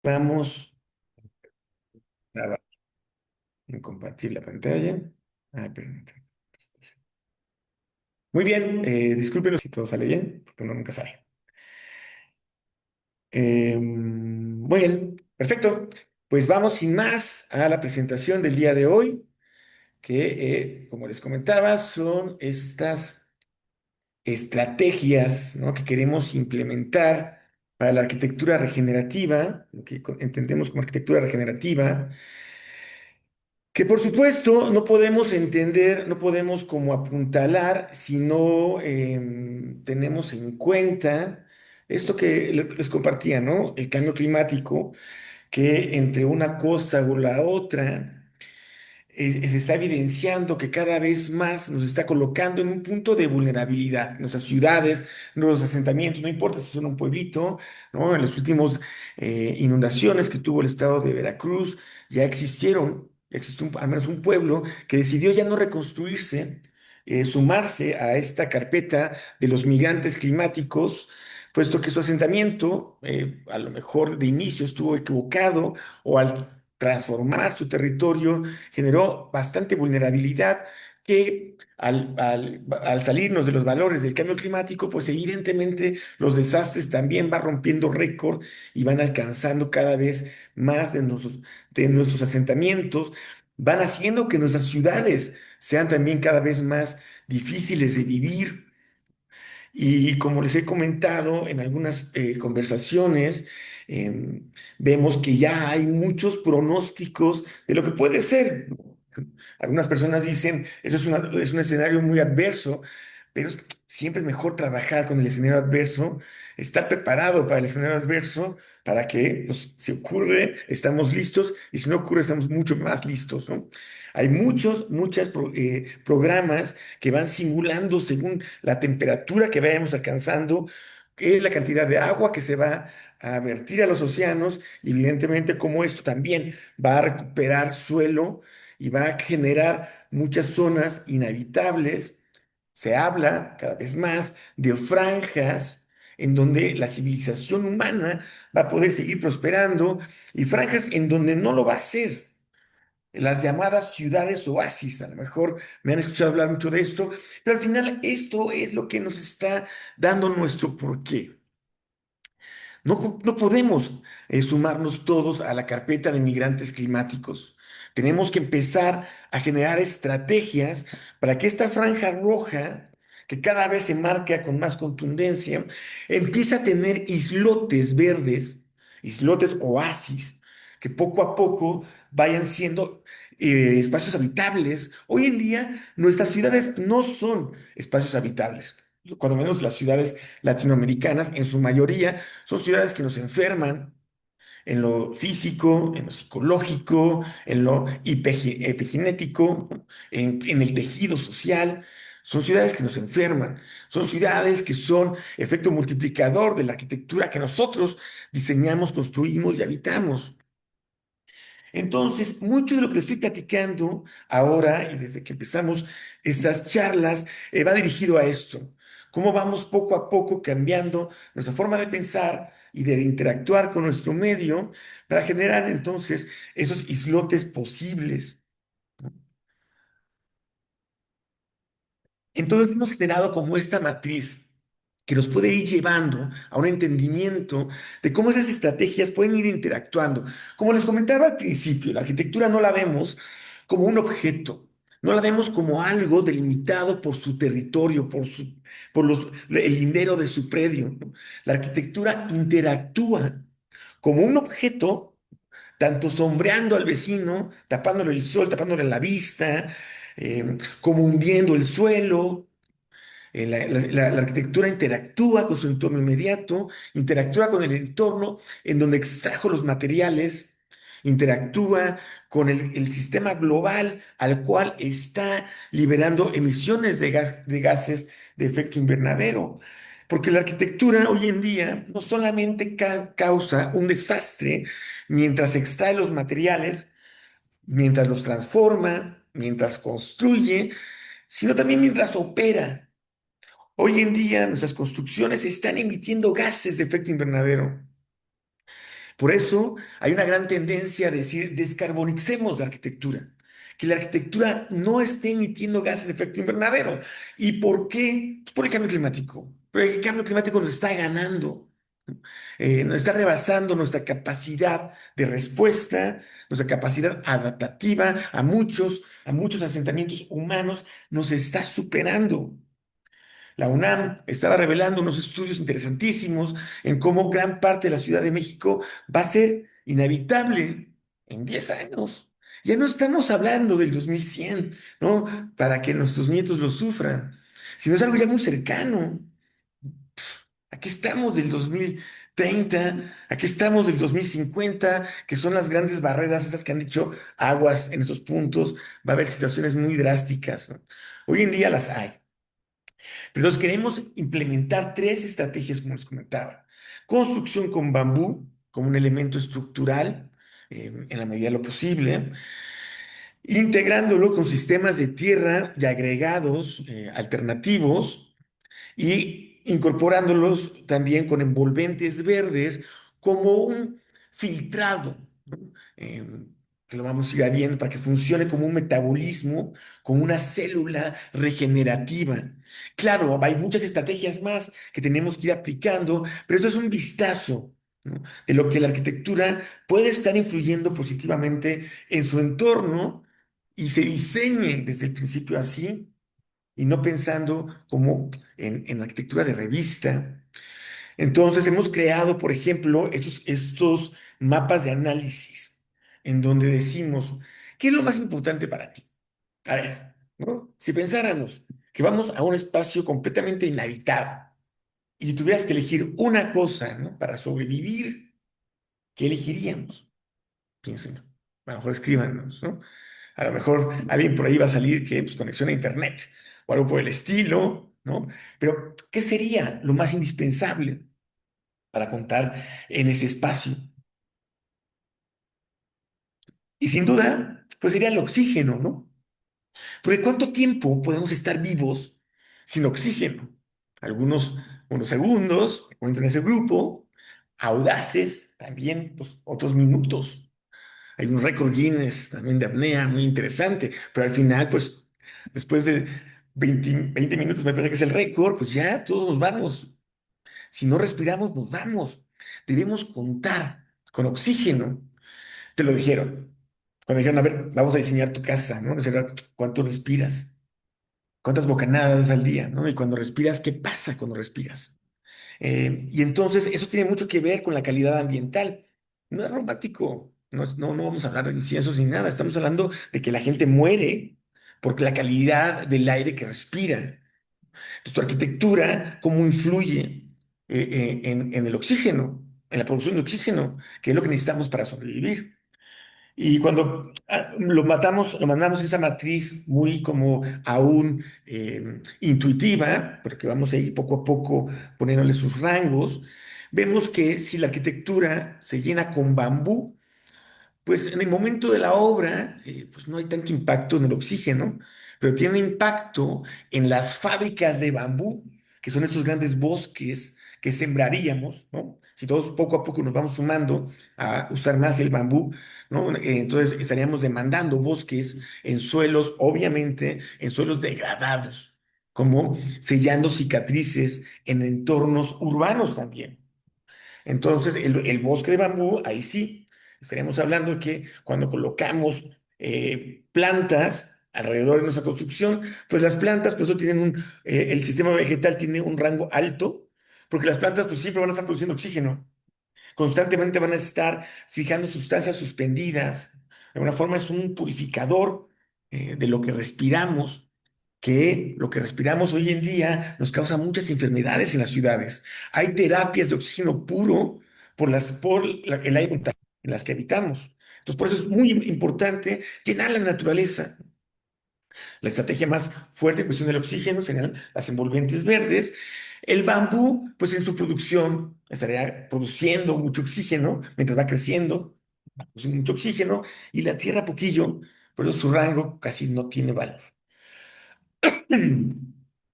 Vamos a compartir la pantalla. Permítame. Muy bien, discúlpenos si todo sale bien, porque uno nunca sabe. Muy bien, perfecto. Pues vamos sin más a la presentación del día de hoy, que como les comentaba, son estas estrategias, ¿no?, que queremos implementar para la arquitectura regenerativa, lo que entendemos como arquitectura regenerativa. Que por supuesto no podemos entender, no podemos como apuntalar si no tenemos en cuenta esto que les compartía, ¿no? El cambio climático, que entre una cosa o la otra se está evidenciando que cada vez más nos está colocando en un punto de vulnerabilidad. Nuestras ciudades, nuestros asentamientos, no importa si son un pueblito, ¿no? En las últimas inundaciones que tuvo el estado de Veracruz, ya existieron, ya existió al menos un pueblo que decidió ya no reconstruirse, sumarse a esta carpeta de los migrantes climáticos, puesto que su asentamiento, a lo mejor de inicio estuvo equivocado o al transformar su territorio generó bastante vulnerabilidad que al salirnos de los valores del cambio climático, pues evidentemente los desastres también van rompiendo récord y van alcanzando cada vez más de nuestros asentamientos, van haciendo que nuestras ciudades sean también cada vez más difíciles de vivir. Y como les he comentado en algunas conversaciones, vemos que ya hay muchos pronósticos de lo que puede ser. Algunas personas dicen, eso es un escenario muy adverso, pero siempre es mejor trabajar con el escenario adverso, estar preparado para el escenario adverso, para que, pues, si ocurre, estamos listos, y si no ocurre, estamos mucho más listos, ¿no? Hay muchos programas que van simulando según la temperatura que vayamos alcanzando, la cantidad de agua que se va a vertir a los océanos, y evidentemente cómo esto también va a recuperar suelo y va a generar muchas zonas inhabitables. Se habla cada vez más de franjas en donde la civilización humana va a poder seguir prosperando y franjas en donde no lo va a hacer. Las llamadas ciudades oasis, a lo mejor me han escuchado hablar mucho de esto, pero al final esto es lo que nos está dando nuestro porqué. No podemos sumarnos todos a la carpeta de migrantes climáticos. Tenemos que empezar a generar estrategias para que esta franja roja, que cada vez se marca con más contundencia, empiece a tener islotes verdes, islotes oasis, que poco a poco vayan siendo espacios habitables. Hoy en día nuestras ciudades no son espacios habitables. Cuando menos las ciudades latinoamericanas, en su mayoría, son ciudades que nos enferman en lo físico, en lo psicológico, en lo epigenético, en el tejido social. Son ciudades que nos enferman, son ciudades que son efecto multiplicador de la arquitectura que nosotros diseñamos, construimos y habitamos. Entonces, mucho de lo que les estoy platicando ahora y desde que empezamos estas charlas va dirigido a esto. Cómo vamos poco a poco cambiando nuestra forma de pensar y de interactuar con nuestro medio para generar entonces esos islotes posibles. Entonces hemos generado como esta matriz que nos puede ir llevando a un entendimiento de cómo esas estrategias pueden ir interactuando. Como les comentaba al principio, la arquitectura no la vemos como un objeto, no la vemos como algo delimitado por su territorio, el lindero de su predio, ¿no? La arquitectura interactúa como un objeto, tanto sombreando al vecino, tapándole el sol, tapándole la vista, como hundiendo el suelo. La arquitectura interactúa con su entorno inmediato, interactúa con el entorno en donde extrajo los materiales, interactúa con el sistema global al cual está liberando emisiones de gases de efecto invernadero. Porque la arquitectura hoy en día no solamente causa un desastre mientras extrae los materiales, mientras los transforma, mientras construye, sino también mientras opera. Hoy en día nuestras construcciones están emitiendo gases de efecto invernadero. Por eso hay una gran tendencia a decir descarbonicemos la arquitectura, que la arquitectura no esté emitiendo gases de efecto invernadero. ¿Y por qué? Pues por el cambio climático. Pero el cambio climático nos está ganando, nos está rebasando nuestra capacidad de respuesta, nuestra capacidad adaptativa a muchos asentamientos humanos, nos está superando. La UNAM estaba revelando unos estudios interesantísimos en cómo gran parte de la Ciudad de México va a ser inhabitable en 10 años. Ya no estamos hablando del 2100, ¿no? Para que nuestros nietos lo sufran, sino es algo ya muy cercano. Aquí estamos del 2030, aquí estamos del 2050, que son las grandes barreras, esas que han dicho aguas en esos puntos. Va a haber situaciones muy drásticas, ¿no? Hoy en día las hay. Pero nos queremos implementar tres estrategias, como les comentaba. Construcción con bambú como un elemento estructural, en la medida de lo posible, integrándolo con sistemas de tierra y agregados alternativos y incorporándolos también con envolventes verdes como un filtrado, ¿no? Eh, que lo vamos a ir viendo para que funcione como un metabolismo, como una célula regenerativa. Claro, hay muchas estrategias más que tenemos que ir aplicando, pero esto es un vistazo, ¿no? De lo que la arquitectura puede estar influyendo positivamente en su entorno y se diseñe desde el principio así y no pensando como en arquitectura de revista. Entonces hemos creado, por ejemplo, estos mapas de análisis en donde decimos, ¿qué es lo más importante para ti? A ver, ¿no? Si pensáramos que vamos a un espacio completamente inhabitado y tuvieras que elegir una cosa, ¿no? Para sobrevivir, ¿qué elegiríamos? Piénsenlo. A lo mejor escríbanos, ¿no? A lo mejor alguien por ahí va a salir que pues, conexión a internet o algo por el estilo, ¿no? Pero, ¿qué sería lo más indispensable para contar en ese espacio? Y sin duda, pues sería el oxígeno, ¿no? Porque ¿cuánto tiempo podemos estar vivos sin oxígeno? Algunos unos segundos, me encuentro en ese grupo, audaces, también pues, otros minutos. Hay un récord Guinness también de apnea muy interesante, pero al final, pues, después de 20 minutos, me parece que es el récord, pues ya todos nos vamos. Si no respiramos, nos vamos. Debemos contar con oxígeno. Te lo dijeron. Cuando dijeron, a ver, vamos a diseñar tu casa, ¿no? ¿Cuánto respiras? ¿Cuántas bocanadas das al día, ¿no? Y cuando respiras, ¿qué pasa cuando respiras? Y entonces eso tiene mucho que ver con la calidad ambiental. No es romántico, no vamos a hablar de inciensos ni nada, estamos hablando de que la gente muere porque la calidad del aire que respira. Entonces, tu arquitectura, ¿cómo influye en el oxígeno, en la producción de oxígeno, que es lo que necesitamos para sobrevivir? Y cuando lo mandamos a esa matriz muy como aún intuitiva, porque vamos a ir poco a poco poniéndole sus rangos, vemos que si la arquitectura se llena con bambú, pues en el momento de la obra, pues no hay tanto impacto en el oxígeno, pero tiene impacto en las fábricas de bambú, que son estos grandes bosques que sembraríamos, ¿no? Si todos poco a poco nos vamos sumando a usar más el bambú, ¿no? Entonces estaríamos demandando bosques en suelos, obviamente, en suelos degradados, como sellando cicatrices en entornos urbanos también. Entonces, el bosque de bambú, ahí sí, estaríamos hablando de que cuando colocamos plantas alrededor de nuestra construcción, pues las plantas, pues eso tienen el sistema vegetal tiene un rango alto, porque las plantas pues siempre van a estar produciendo oxígeno, constantemente van a estar fijando sustancias suspendidas, de alguna forma es un purificador de lo que respiramos, que lo que respiramos hoy en día nos causa muchas enfermedades en las ciudades. Hay terapias de oxígeno puro el aire contaminado en las que habitamos. Entonces, por eso es muy importante llenar la naturaleza. La estrategia más fuerte en cuestión del oxígeno serían las envolventes verdes. El bambú, pues en su producción, estaría produciendo mucho oxígeno mientras va creciendo, va produciendo mucho oxígeno, y la tierra poquillo, por eso su rango casi no tiene valor.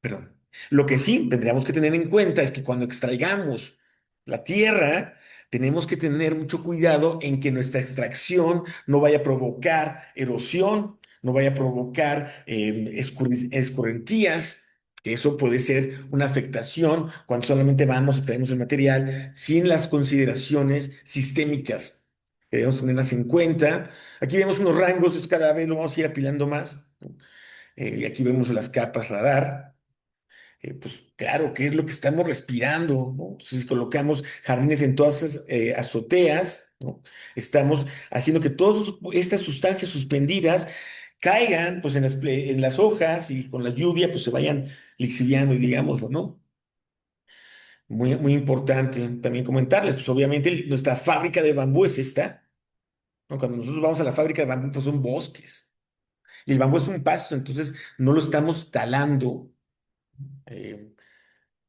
Perdón. Lo que sí tendríamos que tener en cuenta es que cuando extraigamos la tierra, tenemos que tener mucho cuidado en que nuestra extracción no vaya a provocar erosión, no vaya a provocar escorrentías, que eso puede ser una afectación cuando solamente vamos y traemos el material sin las consideraciones sistémicas. Debemos tenerlas en cuenta. Aquí vemos unos rangos, es cada vez lo vamos a ir apilando más, ¿no? Y aquí vemos las capas radar. Pues claro, ¿qué es lo que estamos respirando, ¿no? Entonces, si colocamos jardines en todas esas azoteas, ¿no? Estamos haciendo que todas estas sustancias suspendidas caigan pues en las hojas y con la lluvia pues se vayan lixiviando, digámoslo, ¿no? Muy, muy importante también comentarles, pues obviamente nuestra fábrica de bambú es esta, ¿no? Cuando nosotros vamos a la fábrica de bambú, pues son bosques. Y el bambú es un pasto, entonces no lo estamos talando. eh,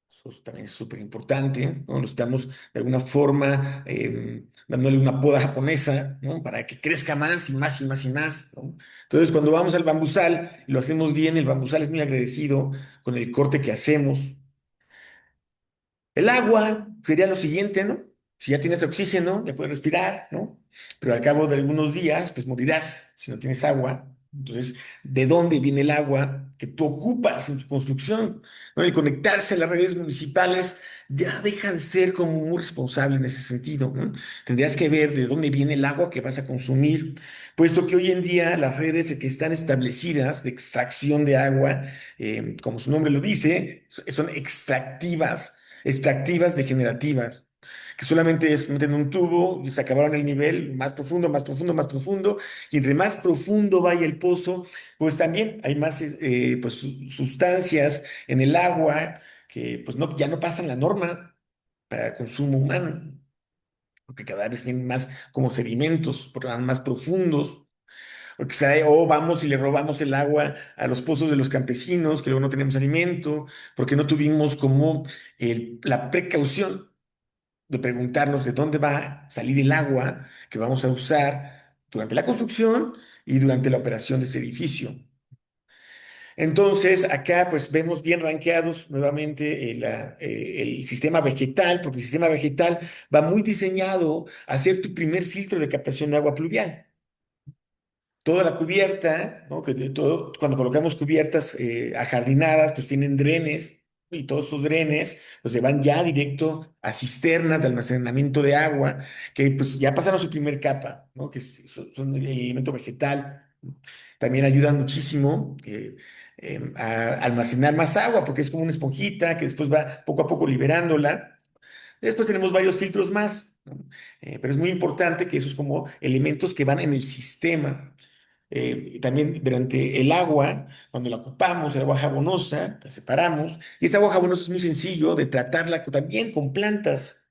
Eso también es súper importante, ¿no? Lo estamos de alguna forma dándole una poda japonesa, ¿no? Para que crezca más y más y más y más, ¿no? Entonces, cuando vamos al bambusal y lo hacemos bien, el bambusal es muy agradecido con el corte que hacemos. El agua sería lo siguiente, ¿no? Si ya tienes oxígeno, ya puedes respirar, ¿no? Pero al cabo de algunos días, pues morirás si no tienes agua. Entonces, ¿de dónde viene el agua que tú ocupas en tu construcción? ¿No? El conectarse a las redes municipales ya deja de ser como muy responsable en ese sentido, ¿no? Tendrías que ver de dónde viene el agua que vas a consumir, puesto que hoy en día las redes que están establecidas de extracción de agua, como su nombre lo dice, son extractivas degenerativas, que solamente es meten un tubo y se acabaron el nivel más profundo, más profundo, más profundo, y entre más profundo vaya el pozo, pues también hay más pues, sustancias en el agua que pues no, ya no pasan la norma para consumo humano, porque cada vez tienen más como sedimentos, porque van más profundos. O vamos y le robamos el agua a los pozos de los campesinos, que luego no tenemos alimento, porque no tuvimos como la precaución de preguntarnos de dónde va a salir el agua que vamos a usar durante la construcción y durante la operación de ese edificio. Entonces, acá pues vemos bien rankeados nuevamente el sistema vegetal, porque el sistema vegetal va muy diseñado a ser tu primer filtro de captación de agua pluvial. Toda la cubierta, ¿no? Cuando colocamos cubiertas ajardinadas, pues tienen drenes y todos estos drenes pues se van ya directo a cisternas de almacenamiento de agua que pues ya pasaron su primer capa, ¿no? Son el elemento vegetal. También ayudan muchísimo a almacenar más agua porque es como una esponjita que después va poco a poco liberándola. Después tenemos varios filtros más, ¿no? Pero es muy importante que esos como elementos que van en el sistema. También durante el agua, cuando la ocupamos, el agua jabonosa, la separamos. Y esa agua jabonosa es muy sencillo de tratarla también con plantas.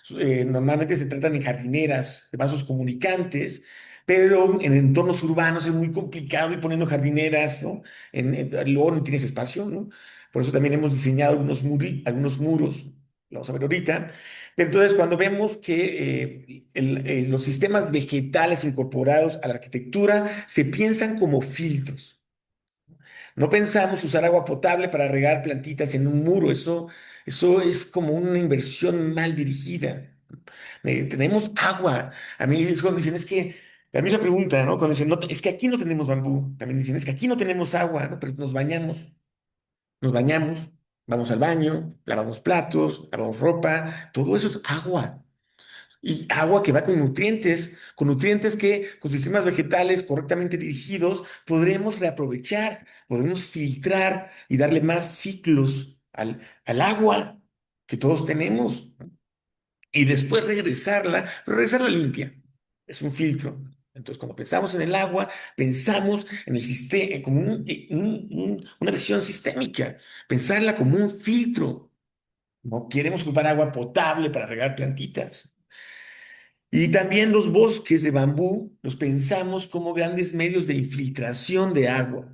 Normalmente se tratan en jardineras, de vasos comunicantes, pero en entornos urbanos es muy complicado ir poniendo jardineras, ¿no? Luego no tienes espacio, ¿no? Por eso también hemos diseñado algunos muros, lo vamos a ver ahorita. Pero entonces, cuando vemos que los sistemas vegetales incorporados a la arquitectura se piensan como filtros. No pensamos usar agua potable para regar plantitas en un muro, eso es como una inversión mal dirigida. Tenemos agua. A mí es cuando dicen, es que, a mí se pregunta, ¿no? Cuando dicen, no, es que aquí no tenemos bambú. También dicen, es que aquí no tenemos agua, ¿no? Pero nos bañamos, vamos al baño, lavamos platos, lavamos ropa, todo eso es agua. Y agua que va con nutrientes que con sistemas vegetales correctamente dirigidos podremos reaprovechar, podemos filtrar y darle más ciclos al agua que todos tenemos y después regresarla, pero regresarla limpia. Es un filtro. Entonces, cuando pensamos en el agua, pensamos en el sistema, como una visión sistémica, pensarla como un filtro. No queremos ocupar agua potable para regar plantitas. Y también los bosques de bambú los pensamos como grandes medios de infiltración de agua.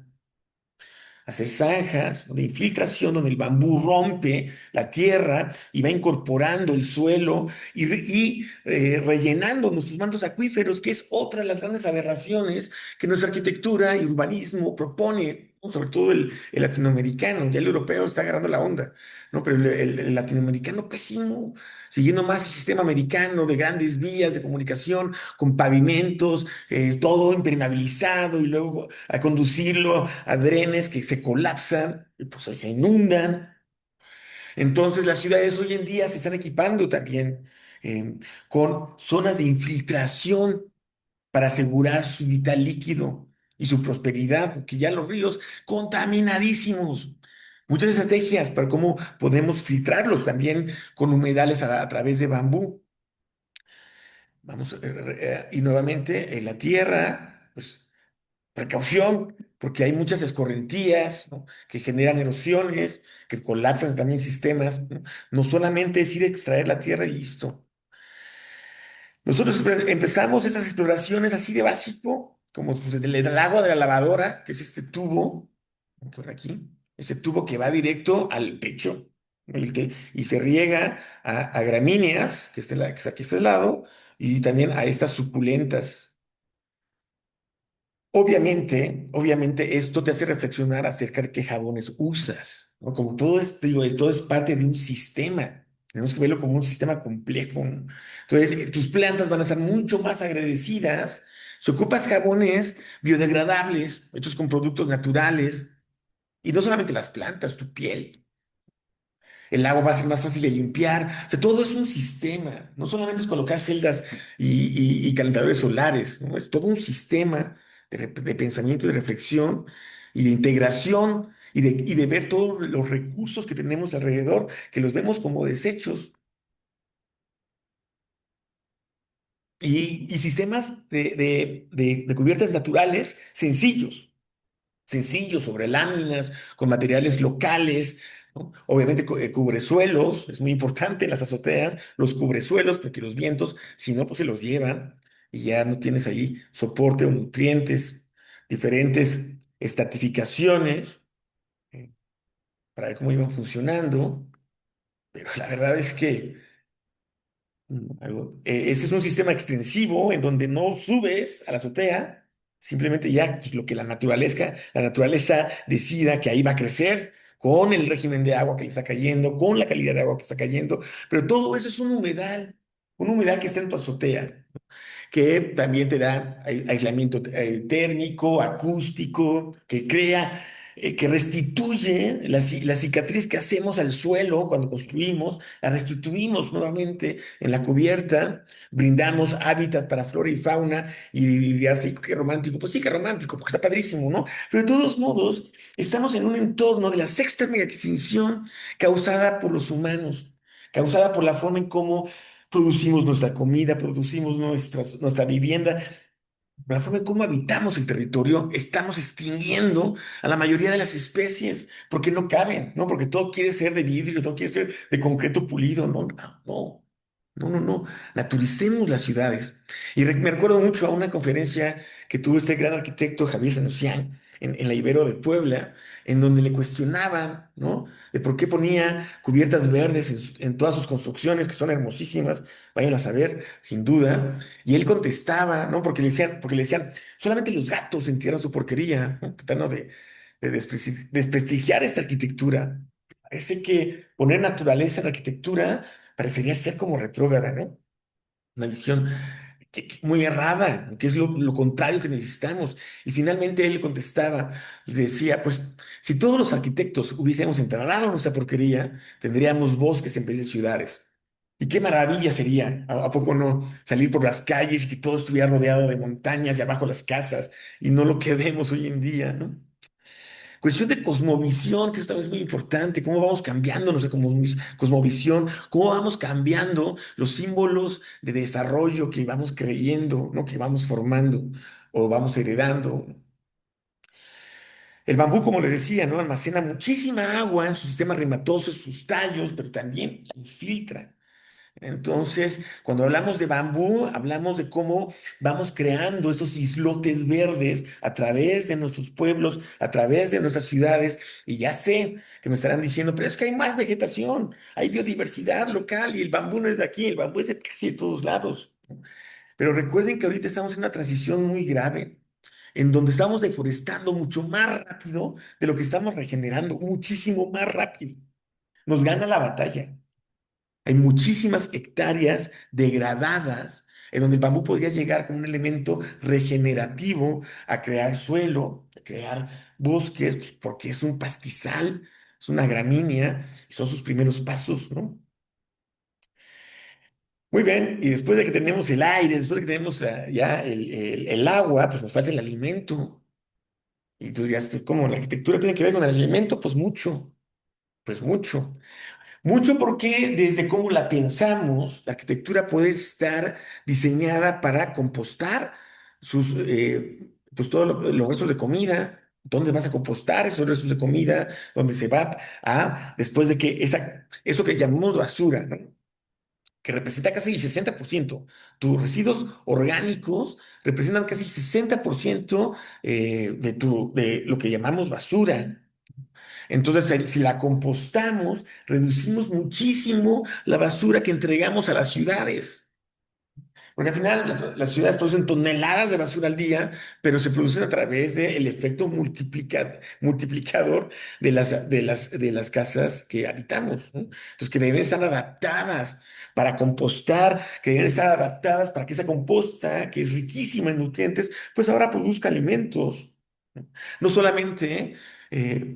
Hacer zanjas de infiltración donde el bambú rompe la tierra y va incorporando el suelo y rellenando nuestros mantos acuíferos, que es otra de las grandes aberraciones que nuestra arquitectura y urbanismo propone. ¿no? Sobre todo el latinoamericano, ya el europeo está agarrando la onda, ¿no? Pero el latinoamericano pésimo, siguiendo más el sistema americano de grandes vías de comunicación con pavimentos, todo impermeabilizado y luego a conducirlo a drenes que se colapsan, y pues ahí se inundan. Entonces, las ciudades hoy en día se están equipando también eh, con zonas de infiltración para asegurar su vital líquido y su prosperidad, porque ya los ríos contaminadísimos. Muchas estrategias para cómo podemos filtrarlos también con humedales a través de bambú. Vamos, y nuevamente en la tierra, pues precaución, porque hay muchas escorrentías, ¿no? Que generan erosiones, que colapsan también sistemas, ¿no? No solamente es ir a extraer la tierra y listo. Nosotros empezamos estas exploraciones así de básico, como pues, el agua de la lavadora, que es este tubo, que ven aquí, ese tubo que va directo al techo, ¿no? Y se riega a gramíneas, que está aquí a este lado, y también a estas suculentas. Obviamente esto te hace reflexionar acerca de qué jabones usas, ¿no? Como todo es, digo, todo es parte de un sistema. Tenemos que verlo como un sistema complejo, ¿no? Entonces, tus plantas van a estar mucho más agradecidas si ocupas jabones biodegradables, hechos con productos naturales, y no solamente las plantas, tu piel. El agua va a ser más fácil de limpiar. O sea, todo es un sistema. No solamente es colocar celdas y calentadores solares, ¿no? Es todo un sistema de pensamiento y de reflexión y de integración y de ver todos los recursos que tenemos alrededor, que los vemos como desechos y sistemas de cubiertas naturales sencillos, sobre láminas, con materiales locales, ¿no? Obviamente cubresuelos, es muy importante en las azoteas, los cubresuelos, porque los vientos, si no, pues se los llevan y ya no tienes ahí soporte o nutrientes, diferentes estratificaciones, ¿eh? Para ver cómo iban funcionando, pero la verdad es que ese es un sistema extensivo en donde no subes a la azotea, simplemente ya pues, lo que la naturaleza decida que ahí va a crecer con el régimen de agua que le está cayendo, con la calidad de agua que está cayendo, pero todo eso es un humedal que está en tu azotea que también te da aislamiento térmico, acústico, que crea, que restituye la cicatriz que hacemos al suelo cuando construimos, la restituimos nuevamente en la cubierta, brindamos hábitat para flora y fauna y dirás, sí, qué romántico, pues sí, qué romántico, porque está padrísimo, ¿no? Pero de todos modos, estamos en un entorno de la sexta mega extinción causada por los humanos, causada por la forma en cómo producimos nuestra comida, producimos nuestra vivienda, la forma en cómo habitamos el territorio, estamos extinguiendo a la mayoría de las especies porque no caben, ¿no? Porque todo quiere ser de vidrio, todo quiere ser de concreto pulido, no, no, no. No, no, no, naturicemos las ciudades. Y me recuerdo mucho a una conferencia que tuvo este gran arquitecto Javier Sanusian en la Ibero de Puebla, en donde le cuestionaban, ¿no? De por qué ponía cubiertas verdes en todas sus construcciones, que son hermosísimas, vayan a saber, sin duda. Y él contestaba, ¿no? Porque le decían, solamente los gatos entierran su porquería, ¿no? Tratando de desprestigiar esta arquitectura. Parece que poner naturaleza en la arquitectura parecería ser como retrógrada, ¿no? Una visión muy errada, que es lo contrario que necesitamos. Y finalmente él contestaba, y decía, pues, si todos los arquitectos hubiésemos enterrado nuestra porquería, tendríamos bosques en vez de ciudades. Y qué maravilla sería, ¿a poco no? Salir por las calles y que todo estuviera rodeado de montañas y abajo las casas, y no lo que vemos hoy en día, ¿no? Cuestión de cosmovisión, que eso también es muy importante, cómo vamos cambiando nuestra cosmovisión, cómo vamos cambiando los símbolos de desarrollo que vamos creyendo, ¿no? Que vamos formando o vamos heredando. El bambú, como les decía, ¿no? Almacena muchísima agua en su sistema rimatoso, en sus tallos, pero también la infiltra. Entonces, cuando hablamos de bambú, hablamos de cómo vamos creando esos islotes verdes a través de nuestros pueblos, a través de nuestras ciudades. Y ya sé que me estarán diciendo, pero es que hay más vegetación, hay biodiversidad local y el bambú no es de aquí, el bambú es de casi de todos lados. Pero recuerden que ahorita estamos en una transición muy grave. en donde estamos deforestando mucho más rápido de lo que estamos regenerando, muchísimo más rápido. Nos gana la batalla. Hay muchísimas hectáreas degradadas en donde el bambú podría llegar como un elemento regenerativo a crear suelo, a crear bosques, pues, porque es un pastizal, es una gramínea, y son sus primeros pasos, ¿no? Muy bien, y después de que tenemos el aire, después de que tenemos ya el agua, pues nos falta el alimento. Y tú dirás, pues, ¿cómo? ¿La arquitectura tiene que ver con el alimento? Pues mucho, pues mucho. Mucho porque desde cómo la pensamos, la arquitectura puede estar diseñada para compostar pues todos los restos de comida. ¿Dónde vas a compostar esos restos de comida? ¿Dónde se va a, después de que eso que llamamos basura, ¿no? Que representa casi el 60%, tus residuos orgánicos representan casi el 60% de lo que llamamos basura. Entonces, si la compostamos, reducimos muchísimo la basura que entregamos a las ciudades. Porque al final las ciudades producen toneladas de basura al día, pero se producen a través del efecto multiplicador de las casas que habitamos, ¿no? Entonces, que deben estar adaptadas para compostar, que deben estar adaptadas para que esa composta, que es riquísima en nutrientes, pues ahora produzca alimentos. ¿No? No solamente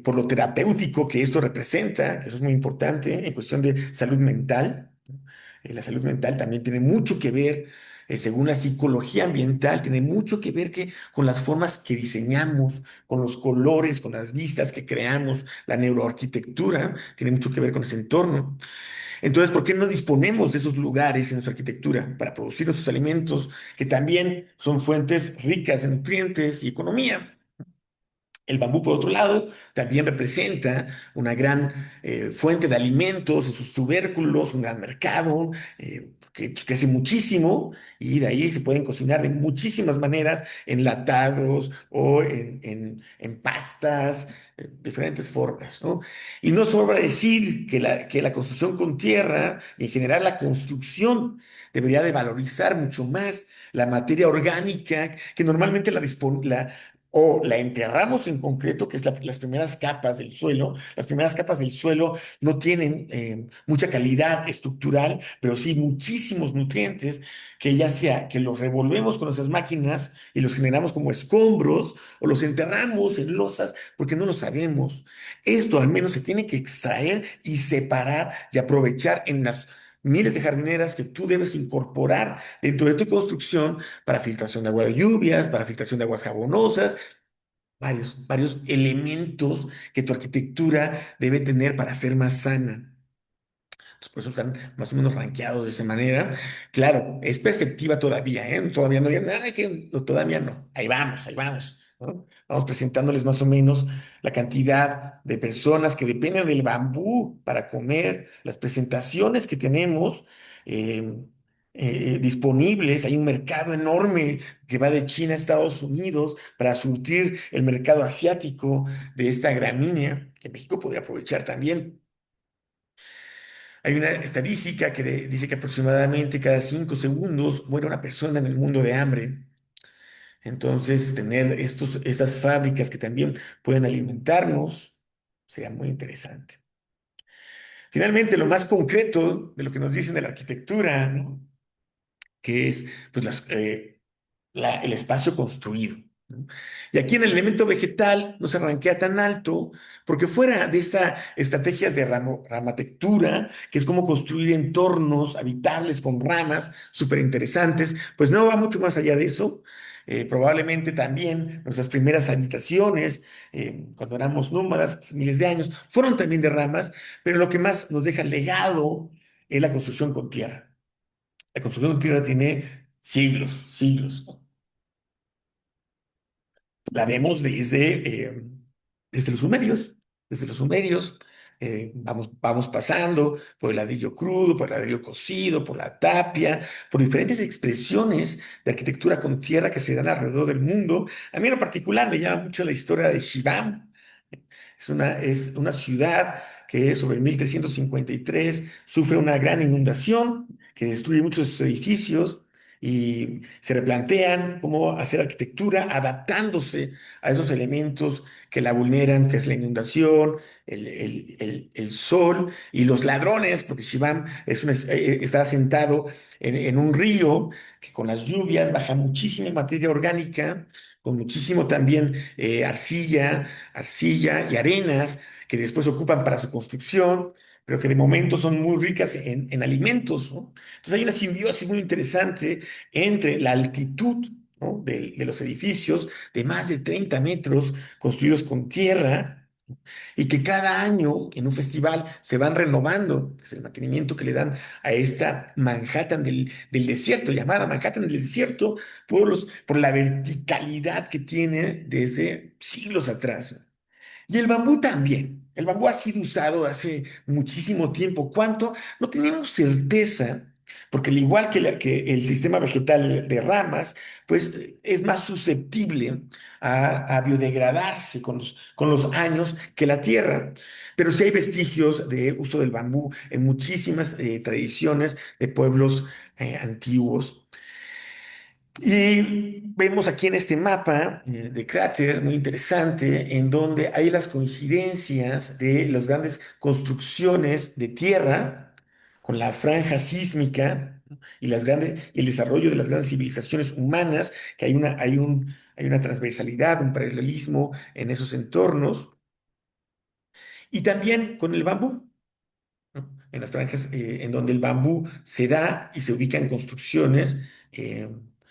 por lo terapéutico que esto representa, que eso es muy importante en cuestión de salud mental. La salud mental también tiene mucho que ver, según la psicología ambiental, tiene mucho que ver con las formas que diseñamos, con los colores, con las vistas que creamos, la neuroarquitectura tiene mucho que ver con ese entorno. Entonces, ¿por qué no disponemos de esos lugares en nuestra arquitectura para producir nuestros alimentos, que también son fuentes ricas en nutrientes y economía? El bambú, por otro lado, también representa una gran fuente de alimentos en sus tubérculos, un gran mercado que pues, crece muchísimo y de ahí se pueden cocinar de muchísimas maneras, enlatados o en pastas, diferentes formas, ¿no? Y no sobra decir que la construcción con tierra y en general la construcción debería de valorizar mucho más la materia orgánica que normalmente o la enterramos en concreto, que es las primeras capas del suelo. Las primeras capas del suelo no tienen mucha calidad estructural, pero sí muchísimos nutrientes que ya sea que los revolvemos con esas máquinas y los generamos como escombros o los enterramos en losas porque no lo sabemos. Esto al menos se tiene que extraer y separar y aprovechar en las miles de jardineras que tú debes incorporar dentro de tu construcción para filtración de agua de lluvias, para filtración de aguas jabonosas, varios elementos que tu arquitectura debe tener para ser más sana. Entonces, por eso están más o menos rankeados de esa manera. Claro, es perceptiva todavía, ¿eh? Todavía no digan, "Ay, que no, todavía no. Ahí vamos, ¿no? Vamos presentándoles más o menos la cantidad de personas que dependen del bambú para comer, las presentaciones que tenemos disponibles. Hay un mercado enorme que va de China a Estados Unidos para surtir el mercado asiático de esta gramínea, que México podría aprovechar también. Hay una estadística que dice que aproximadamente cada 5 segundos muere una persona en el mundo de hambre. Entonces, tener estas fábricas que también pueden alimentarnos sería muy interesante. Finalmente, lo más concreto de lo que nos dicen de la arquitectura, ¿no? Que es pues, el espacio construido, ¿no? Y aquí en el elemento vegetal no se rankea tan alto, porque fuera de estas estrategias de ramatectura, que es como construir entornos habitables con ramas súper interesantes, pues no va mucho más allá de eso. Probablemente también nuestras primeras habitaciones, cuando éramos nómadas, hace miles de años, fueron también de ramas, pero lo que más nos deja legado es la construcción con tierra. La construcción con tierra tiene siglos, siglos, ¿no? La vemos desde los sumerios, desde los sumerios. Vamos pasando por el ladrillo crudo, por el ladrillo cocido, por la tapia, por diferentes expresiones de arquitectura con tierra que se dan alrededor del mundo. A mí en lo particular me llama mucho la historia de Shibam. Es una ciudad que sobre el 1353 sufre una gran inundación que destruye muchos de sus edificios y se replantean cómo hacer arquitectura adaptándose a esos elementos que la vulneran, que es la inundación, el sol y los ladrones, porque Shibam está asentado en un río que con las lluvias baja muchísima materia orgánica, con muchísimo también arcilla y arenas que después ocupan para su construcción, pero que de momento son muy ricas en alimentos, ¿no? Entonces hay una simbiosis muy interesante entre la altitud, ¿no? de los edificios de más de 30 metros construidos con tierra y que cada año en un festival se van renovando, que es el mantenimiento que le dan a esta Manhattan del desierto, llamada Manhattan del desierto, por la verticalidad que tiene desde siglos atrás. Y el bambú también. El bambú ha sido usado hace muchísimo tiempo. ¿Cuánto? No tenemos certeza, porque al igual que el sistema vegetal de ramas, pues es más susceptible a biodegradarse con los años que la tierra. Pero sí hay vestigios de uso del bambú en muchísimas tradiciones de pueblos antiguos. Y vemos aquí en este mapa de cráter muy interesante, en donde hay las coincidencias de las grandes construcciones de tierra con la franja sísmica y y el desarrollo de las grandes civilizaciones humanas, que hay una transversalidad, un paralelismo en esos entornos, y también con el bambú, ¿no? En las franjas en donde el bambú se da y se ubican construcciones eh,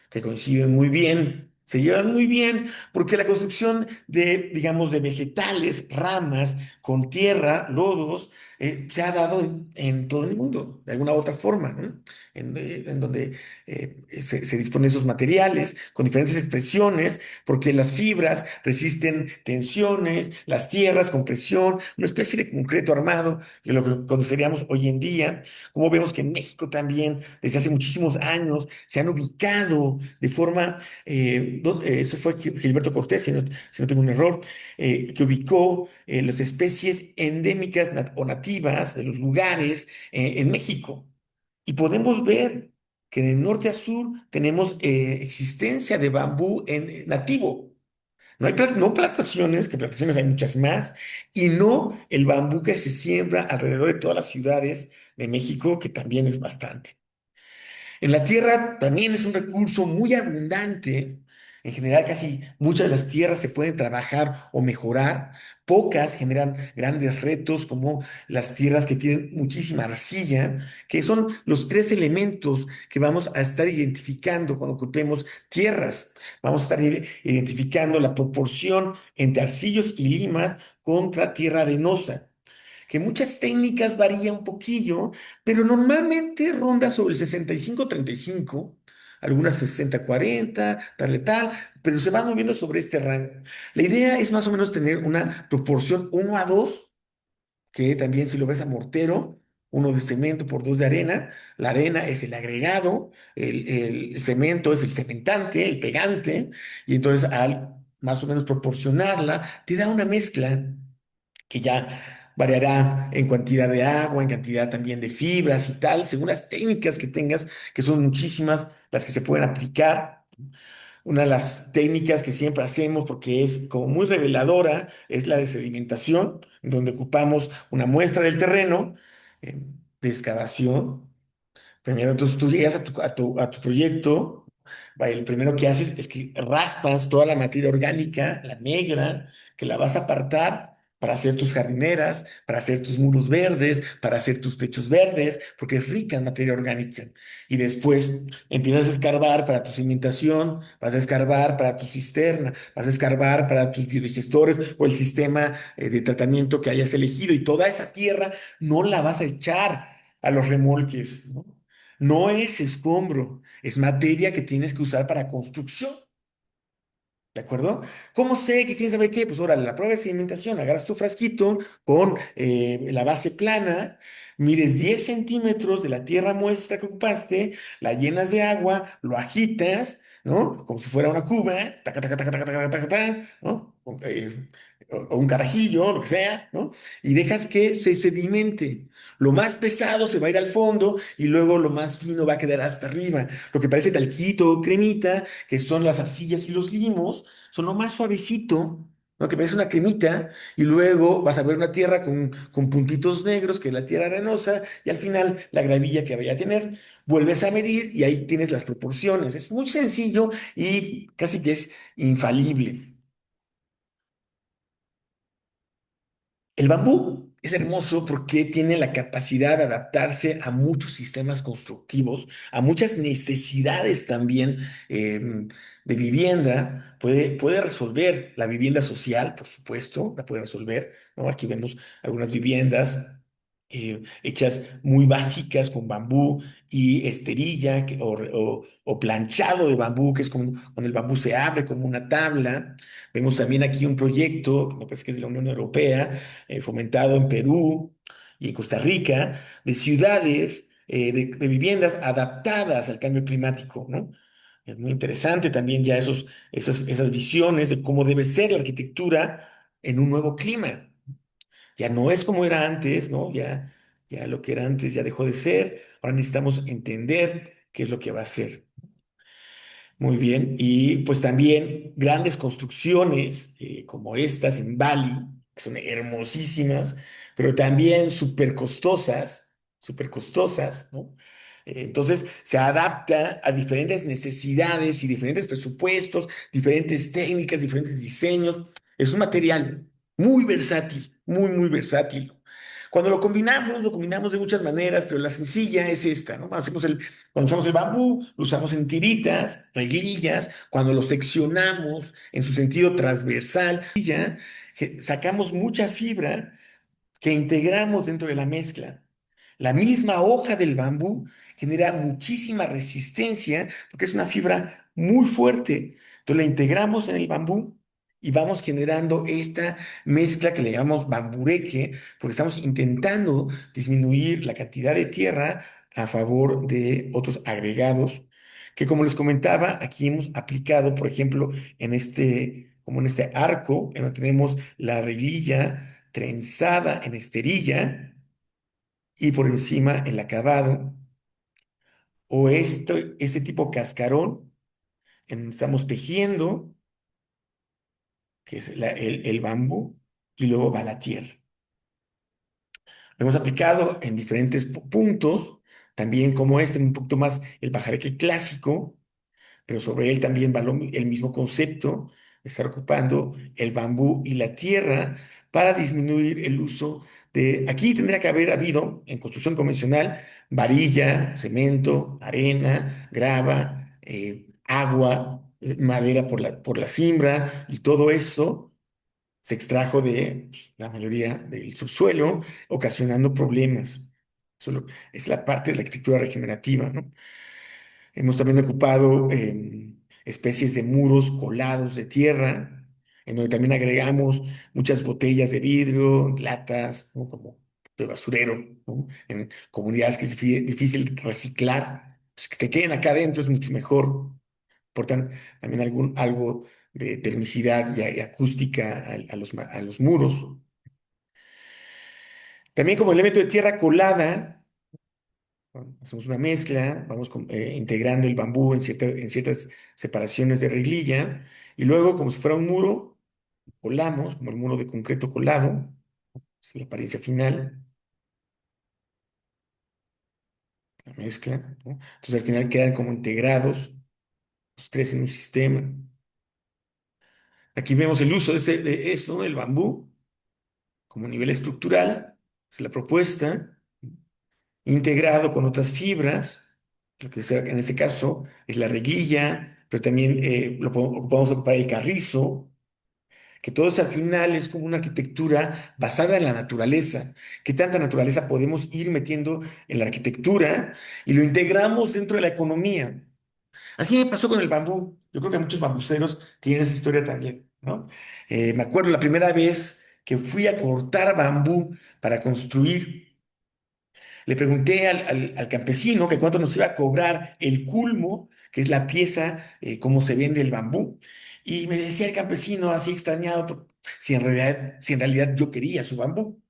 que coinciden muy bien, se llevan muy bien, porque la construcción digamos, de vegetales, ramas, con tierra, lodos, se ha dado en todo el mundo, de alguna u otra forma, ¿no? En donde se disponen esos materiales con diferentes expresiones, porque las fibras resisten tensiones, las tierras, compresión, una especie de concreto armado de lo que conoceríamos hoy en día, como vemos que en México también, desde hace muchísimos años, se han ubicado de forma, eso fue Gilberto Cortés, si no tengo un error, que ubicó las especies endémicas o nativas de los lugares en México. Y podemos ver que de norte a sur tenemos existencia de bambú nativo. No plantaciones, que plantaciones hay muchas más, y no el bambú que se siembra alrededor de todas las ciudades de México, que también es bastante. En la tierra también es un recurso muy abundante. En general, casi muchas de las tierras se pueden trabajar o mejorar. Pocas generan grandes retos, como las tierras que tienen muchísima arcilla, que son los tres elementos que vamos a estar identificando cuando ocupemos tierras. Vamos a estar identificando la proporción entre arcillos y limas contra tierra arenosa, que muchas técnicas varían un poquillo, pero normalmente ronda sobre el 65-35, algunas 60-40, tal, pero se van moviendo sobre este rango. La idea es más o menos tener una proporción 1 a 2, que también si lo ves a mortero, uno de cemento por dos de arena, la arena es el agregado, el cemento es el cementante, el pegante, y entonces al más o menos proporcionarla, te da una mezcla que ya variará en cantidad de agua, en cantidad también de fibras y tal, según las técnicas que tengas, que son muchísimas las que se pueden aplicar. Una de las técnicas que siempre hacemos, porque es como muy reveladora, es la de sedimentación, en donde ocupamos una muestra del terreno de excavación. Primero, entonces tú llegas a tu proyecto, vaya, lo primero que haces es que raspas toda la materia orgánica, la negra, que la vas a apartar para hacer tus jardineras, para hacer tus muros verdes, para hacer tus techos verdes, porque es rica en materia orgánica. Y después empiezas a escarbar para tu cimentación, vas a escarbar para tu cisterna, vas a escarbar para tus biodigestores o el sistema de tratamiento que hayas elegido. Y toda esa tierra no la vas a echar a los remolques, ¿no? No es escombro, es materia que tienes que usar para construcción. ¿De acuerdo? ¿Cómo sé que quién sabe qué? Pues ahora, la prueba de sedimentación, agarras tu frasquito con la base plana, mides 10 centímetros de la tierra muestra que ocupaste, la llenas de agua, lo agitas, ¿no? Como si fuera una cuba, taca, taca, taca, taca, taca, taca, taca, ¿no? o un carajillo, lo que sea, ¿no? Y dejas que se sedimente. Lo más pesado se va a ir al fondo y luego lo más fino va a quedar hasta arriba. Lo que parece talquito o cremita, que son las arcillas y los limos, son lo más suavecito, ¿no? Que parece una cremita, y luego vas a ver una tierra con puntitos negros, que es la tierra arenosa, y al final la gravilla que vaya a tener. Vuelves a medir y ahí tienes las proporciones. Es muy sencillo y casi que es infalible. El bambú es hermoso porque tiene la capacidad de adaptarse a muchos sistemas constructivos, a muchas necesidades también de vivienda. Puede resolver la vivienda social, por supuesto, la puede resolver, ¿no? Aquí vemos algunas viviendas hechas muy básicas con bambú y esterilla o planchado de bambú, que es como cuando el bambú se abre como una tabla. Vemos también aquí un proyecto, que me parece que es de la Unión Europea, fomentado en Perú y en Costa Rica, de ciudades, de viviendas adaptadas al cambio climático, ¿no? Es muy interesante también ya esas visiones de cómo debe ser la arquitectura en un nuevo clima. Ya no es como era antes, ¿no? Ya lo que era antes ya dejó de ser. Ahora necesitamos entender qué es lo que va a ser. Muy bien, y pues también grandes construcciones como estas en Bali, que son hermosísimas, pero también súper costosas, ¿no? Entonces se adapta a diferentes necesidades y diferentes presupuestos, diferentes técnicas, diferentes diseños. Es un material muy versátil, muy versátil. Cuando lo combinamos de muchas maneras, pero la sencilla es esta, ¿no? Cuando usamos el bambú, lo usamos en tiritas, reglillas, cuando lo seccionamos en su sentido transversal, ya, sacamos mucha fibra que integramos dentro de la mezcla. La misma hoja del bambú genera muchísima resistencia porque es una fibra muy fuerte. Entonces la integramos en el bambú y vamos generando esta mezcla que le llamamos bambureque, porque estamos intentando disminuir la cantidad de tierra a favor de otros agregados que, como les comentaba, aquí hemos aplicado, por ejemplo, como en este arco, en donde tenemos la reglilla trenzada en esterilla y por encima el acabado, o este tipo cascarón, en donde estamos tejiendo, que es el bambú, y luego va la tierra. Lo hemos aplicado en diferentes puntos, también como un poquito más el pajareque clásico, pero sobre él también va el mismo concepto de estar ocupando el bambú y la tierra para disminuir el uso de... Aquí tendría que haber habido, en construcción convencional, varilla, cemento, arena, grava, agua, madera por la siembra, y todo eso se extrajo de pues, la mayoría del subsuelo, ocasionando problemas. Es la parte de la arquitectura regenerativa, ¿no? Hemos también ocupado especies de muros colados de tierra, en donde también agregamos muchas botellas de vidrio, latas, ¿no? Como de basurero, ¿no? En comunidades que es difícil reciclar, pues que queden acá adentro es mucho mejor. Aportan también algo de termicidad y acústica a los muros. También como elemento de tierra colada, ¿no? Hacemos una mezcla, vamos integrando el bambú en ciertas separaciones de reglilla, y luego, como si fuera un muro, colamos, como el muro de concreto colado, es la apariencia final, la mezcla, ¿no? Entonces al final quedan como integrados los tres en un sistema. Aquí vemos el uso de esto, ¿no? El bambú como nivel estructural, es la propuesta, integrado con otras fibras, lo que sea, en este caso es la reguilla, pero también podemos ocupar el carrizo, que todo eso al final es como una arquitectura basada en la naturaleza. ¿Qué tanta naturaleza podemos ir metiendo en la arquitectura y lo integramos dentro de la economía? Así me pasó con el bambú. Yo creo que muchos bambuceros tienen esa historia también, ¿no? Me acuerdo la primera vez que fui a cortar bambú para construir. Le pregunté al campesino que cuánto nos iba a cobrar el culmo, que es la pieza, cómo se vende el bambú. Y me decía el campesino, así extrañado, si en realidad yo quería su bambú.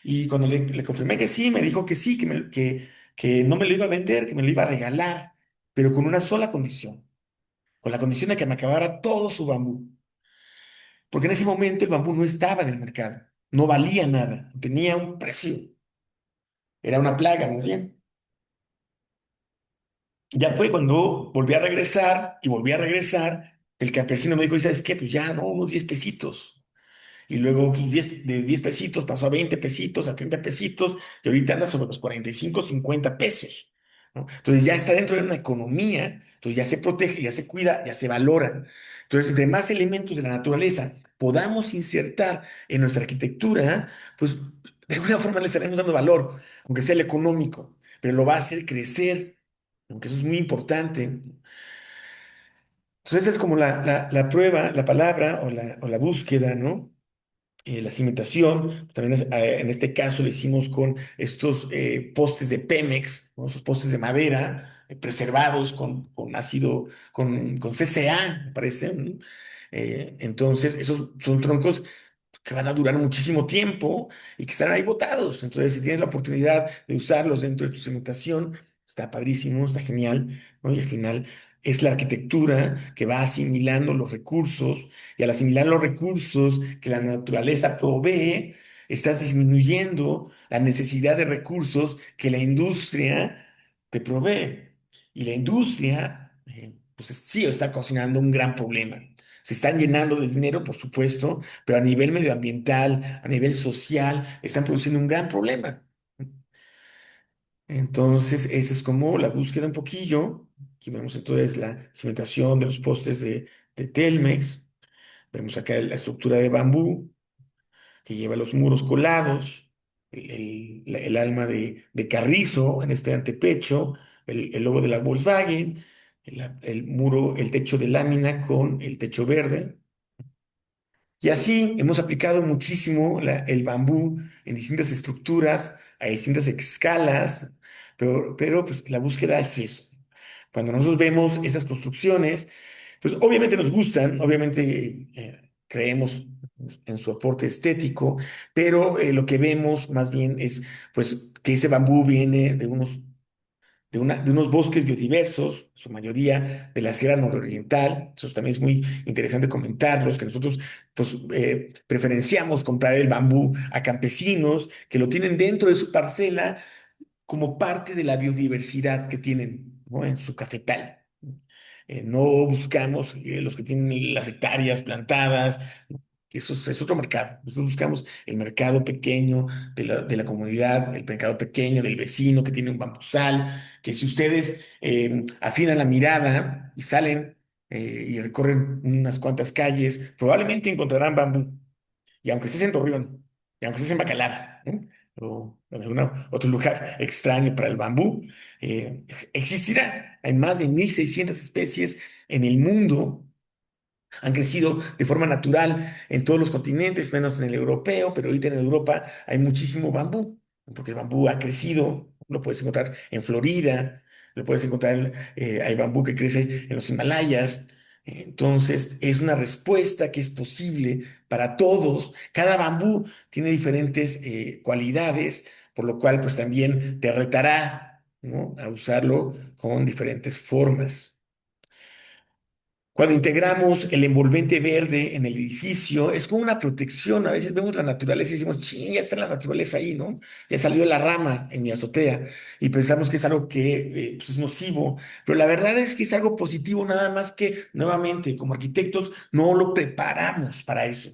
Y cuando le confirmé que sí, me dijo que sí, que no me lo iba a vender, que me lo iba a regalar, pero con una sola condición, con la condición de que me acabara todo su bambú. Porque en ese momento el bambú no estaba en el mercado, no valía nada, tenía un precio, era una plaga más bien. Ya fue cuando volví a regresar y volví a regresar, el campesino me dijo, ¿y sabes qué? Pues ya, no, unos 10 pesitos. Y luego pues, de 10 pesitos pasó a 20 pesitos, a 30 pesitos, y ahorita anda sobre los 45, 50 pesos, ¿no? Entonces ya está dentro de una economía, entonces ya se protege, ya se cuida, ya se valora. Entonces, entre más elementos de la naturaleza podamos insertar en nuestra arquitectura, pues de alguna forma le estaremos dando valor, aunque sea el económico, pero lo va a hacer crecer, aunque eso es muy importante. Entonces, esa es como la prueba, la palabra o la búsqueda, ¿no? La cimentación, también en este caso lo hicimos con estos postes de Pemex, ¿no? Esos postes de madera preservados con ácido, con CCA, me parece, ¿no? Entonces, esos son troncos que van a durar muchísimo tiempo y que están ahí botados. Entonces, si tienes la oportunidad de usarlos dentro de tu cimentación, está padrísimo, está genial, ¿no? Y al final es la arquitectura que va asimilando los recursos y al asimilar los recursos que la naturaleza provee, estás disminuyendo la necesidad de recursos que la industria te provee. Y la industria, pues sí, está cocinando un gran problema. Se están llenando de dinero, por supuesto, pero a nivel medioambiental, a nivel social, están produciendo un gran problema. Entonces, esa es como la búsqueda un poquillo. Aquí vemos entonces la cimentación de los postes de Telmex. Vemos acá la estructura de bambú que lleva los muros colados, el alma de carrizo en este antepecho, el logo de la Volkswagen, el muro, el techo de lámina con el techo verde. Y así hemos aplicado muchísimo el bambú en distintas estructuras, a distintas escalas, pero pues la búsqueda es eso. Cuando nosotros vemos esas construcciones, pues obviamente nos gustan, obviamente creemos en su aporte estético, pero lo que vemos más bien es pues que ese bambú viene de unos bosques biodiversos, su mayoría de la Sierra Nororiental. Eso también es muy interesante comentarlos, que nosotros pues, preferenciamos comprar el bambú a campesinos que lo tienen dentro de su parcela como parte de la biodiversidad que tienen, ¿no? En su cafetal. No buscamos los que tienen las hectáreas plantadas, que eso es otro mercado. Nosotros buscamos el mercado pequeño de la comunidad, el mercado pequeño del vecino que tiene un bambusal, que si ustedes afinan la mirada y salen y recorren unas cuantas calles, probablemente encontrarán bambú. Y aunque estés en Torreón, y aunque estés en Bacalar, ¿no? O en algún otro lugar extraño para el bambú, existirá. Hay más de 1.600 especies en el mundo, han crecido de forma natural en todos los continentes, menos en el europeo, pero ahorita en Europa hay muchísimo bambú, porque el bambú ha crecido, lo puedes encontrar en Florida, lo puedes encontrar, hay bambú que crece en los Himalayas. Entonces, es una respuesta que es posible para todos. Cada bambú tiene diferentes cualidades, por lo cual, pues también te retará, ¿no? A usarlo con diferentes formas. Cuando integramos el envolvente verde en el edificio, es como una protección. A veces vemos la naturaleza y decimos, ching, ya está la naturaleza ahí, ¿no? Ya salió la rama en mi azotea y pensamos que es algo que pues, es nocivo, pero la verdad es que es algo positivo, nada más que, nuevamente, como arquitectos, no lo preparamos para eso.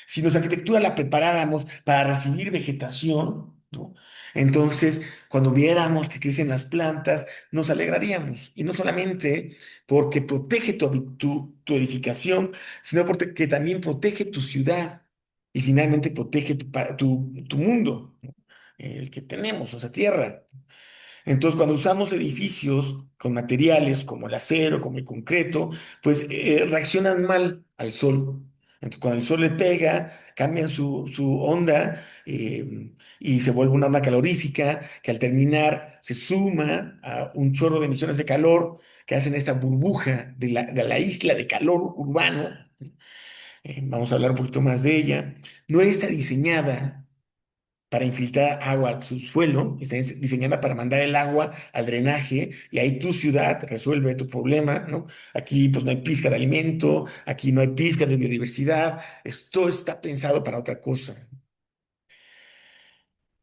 Si nuestra arquitectura la preparáramos para recibir vegetación, ¿no? Entonces, cuando viéramos que crecen las plantas, nos alegraríamos. Y no solamente porque protege tu edificación, sino porque también protege tu ciudad y finalmente protege tu mundo, ¿no? El que tenemos, o sea, tierra. Entonces, cuando usamos edificios con materiales como el acero, como el concreto, pues reaccionan mal al sol. Entonces, cuando el sol le pega, cambian su onda y se vuelve una onda calorífica que al terminar se suma a un chorro de emisiones de calor que hacen esta burbuja de la isla de calor urbano Vamos a hablar un poquito más de ella. No está diseñada para infiltrar agua al subsuelo, está diseñada para mandar el agua al drenaje y ahí tu ciudad resuelve tu problema, ¿no? Aquí pues no hay pizca de alimento, aquí no hay pizca de biodiversidad, esto está pensado para otra cosa.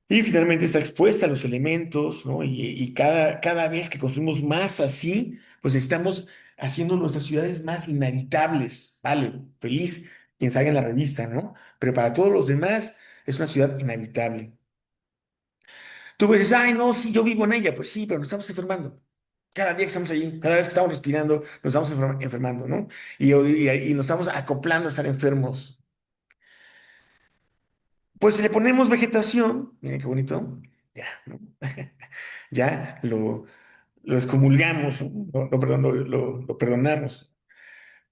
Y finalmente está expuesta a los elementos, ¿no? Y cada vez que construimos más así, pues estamos haciendo nuestras ciudades más inhabitables. Vale, feliz quien salga en la revista, ¿no? Pero para todos los demás es una ciudad inhabitable. Tú dices, ay, no, sí, yo vivo en ella. Pues sí, pero nos estamos enfermando. Cada día que estamos allí, cada vez que estamos respirando, nos estamos enfermando, ¿no? Y nos estamos acoplando a estar enfermos. Pues si le ponemos vegetación, miren qué bonito, ya, ¿no? Ya lo excomulgamos, ¿no? Perdón, lo perdonamos.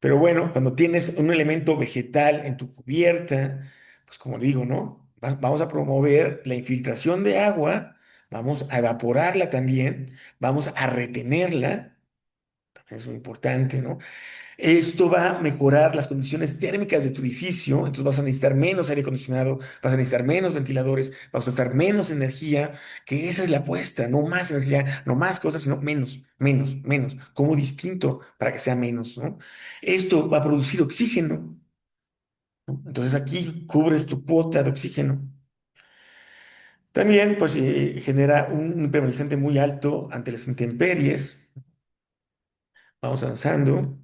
Pero bueno, cuando tienes un elemento vegetal en tu cubierta, pues como digo, ¿no? Vamos a promover la infiltración de agua, vamos a evaporarla también, vamos a retenerla, también es muy importante, ¿no? Esto va a mejorar las condiciones térmicas de tu edificio, entonces vas a necesitar menos aire acondicionado, vas a necesitar menos ventiladores, vas a gastar menos energía, que esa es la apuesta, no más energía, no más cosas, sino menos, menos, menos, como distinto para que sea menos, ¿no? Esto va a producir oxígeno, ¿no? Entonces aquí cubres tu cuota de oxígeno. También, pues, genera un impermeabilizante muy alto ante las intemperies. Vamos avanzando.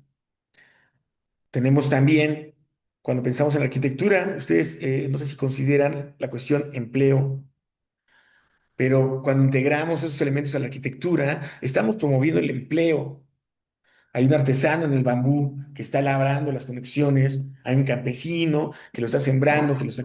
Tenemos también, cuando pensamos en la arquitectura, ustedes no sé si consideran la cuestión empleo, pero cuando integramos esos elementos a la arquitectura, estamos promoviendo el empleo. Hay un artesano en el bambú que está labrando las conexiones, hay un campesino que lo está sembrando, que lo está...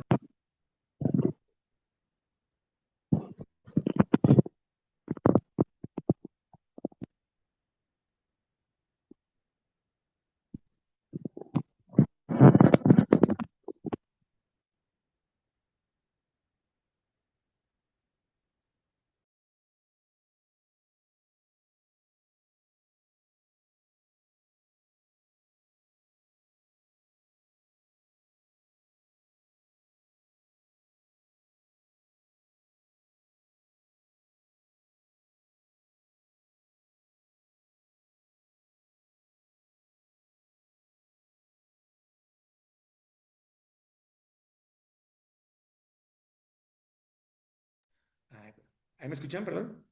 Ay, ¿ahí me escuchan, perdón?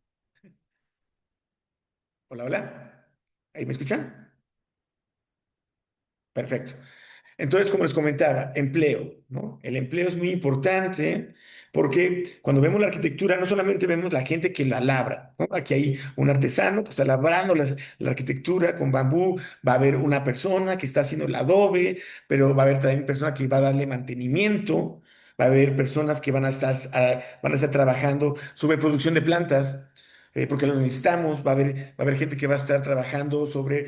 Hola, hola. ¿Ahí me escuchan? Perfecto. Entonces, como les comentaba, empleo, ¿no? El empleo es muy importante porque cuando vemos la arquitectura no solamente vemos la gente que la labra, ¿no? Aquí hay un artesano que está labrando la arquitectura con bambú, va a haber una persona que está haciendo el adobe, pero va a haber también persona que va a darle mantenimiento, va a haber personas que van a estar trabajando sobre producción de plantas. Porque lo necesitamos, va a haber gente que va a estar trabajando sobre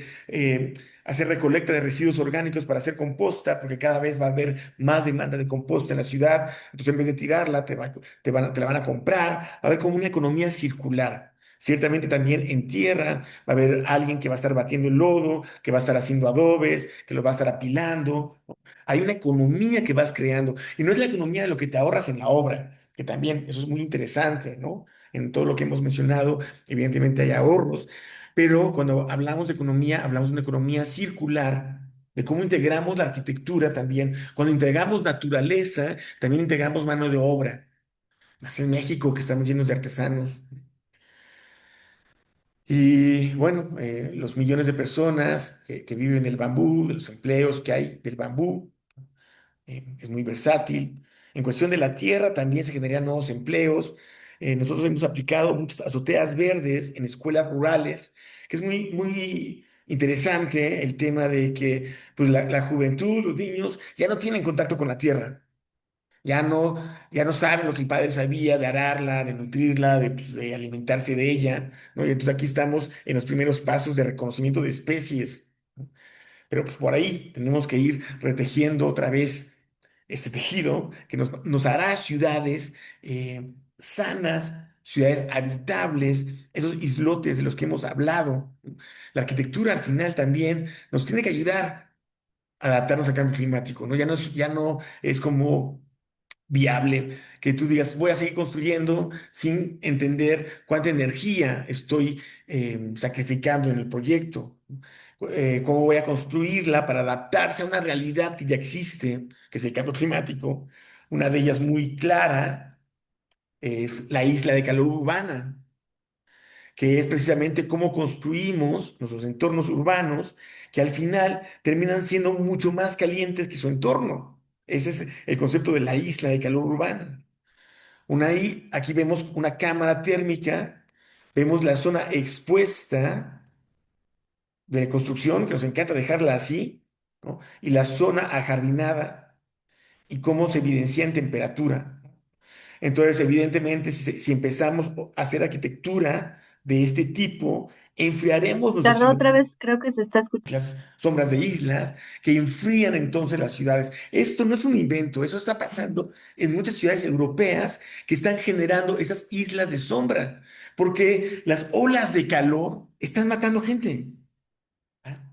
hacer recolecta de residuos orgánicos para hacer composta, porque cada vez va a haber más demanda de composta en la ciudad. Entonces, en vez de tirarla, te la van a comprar. Va a haber como una economía circular. Ciertamente también en tierra va a haber alguien que va a estar batiendo el lodo, que va a estar haciendo adobes, que lo va a estar apilando. Hay una economía que vas creando. Y no es la economía de lo que te ahorras en la obra, que también eso es muy interesante, ¿no? En todo lo que hemos mencionado, evidentemente hay ahorros, pero cuando hablamos de economía, hablamos de una economía circular, de cómo integramos la arquitectura también. Cuando integramos naturaleza, también integramos mano de obra. Así en México, que estamos llenos de artesanos. Y bueno, los millones de personas que viven del bambú, de los empleos que hay del bambú, es muy versátil. En cuestión de la tierra, también se generan nuevos empleos. Nosotros hemos aplicado muchas azoteas verdes en escuelas rurales, que es muy, muy interesante el tema de que pues, la juventud, los niños, ya no tienen contacto con la tierra. Ya no, ya no saben lo que el padre sabía de ararla, de nutrirla, pues, de alimentarse de ella, ¿no? Y entonces aquí estamos en los primeros pasos de reconocimiento de especies. Pero pues, por ahí tenemos que ir retejiendo otra vez este tejido que nos hará ciudades sanas, ciudades habitables, esos islotes de los que hemos hablado. La arquitectura al final también nos tiene que ayudar. adaptarnos al cambio climático, ¿no? Ya no es como viable que tú digas, voy a seguir construyendo sin entender cuánta energía estoy sacrificando en el proyecto, cómo voy a construirla para adaptarse a una realidad que ya existe, que es el cambio climático. Una de ellas muy clara es la isla de calor urbana, que es precisamente cómo construimos nuestros entornos urbanos, que al final terminan siendo mucho más calientes que su entorno. Ese es el concepto de la isla de calor urbana. Aquí vemos una cámara térmica, vemos la zona expuesta de construcción, que nos encanta dejarla así, ¿no? Y la zona ajardinada y cómo se evidencia en temperatura. Entonces, evidentemente, si empezamos a hacer arquitectura de este tipo, enfriaremos nuestra Ricardo, ciudad, otra vez creo que se está escuchando. las sombras de islas que enfrían entonces las ciudades. Esto no es un invento, eso está pasando en muchas ciudades europeas que están generando esas islas de sombra, porque las olas de calor están matando gente. ¿Ah?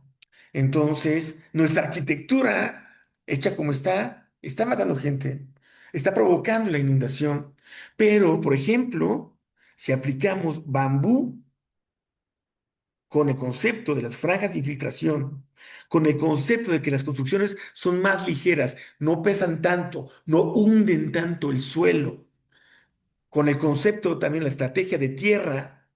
Entonces, nuestra arquitectura, hecha como está matando gente, está provocando la inundación. Pero, por ejemplo, si aplicamos bambú, con el concepto de las franjas de infiltración, con el concepto de que las construcciones son más ligeras, no pesan tanto, no hunden tanto el suelo, con el concepto también la estrategia de tierra,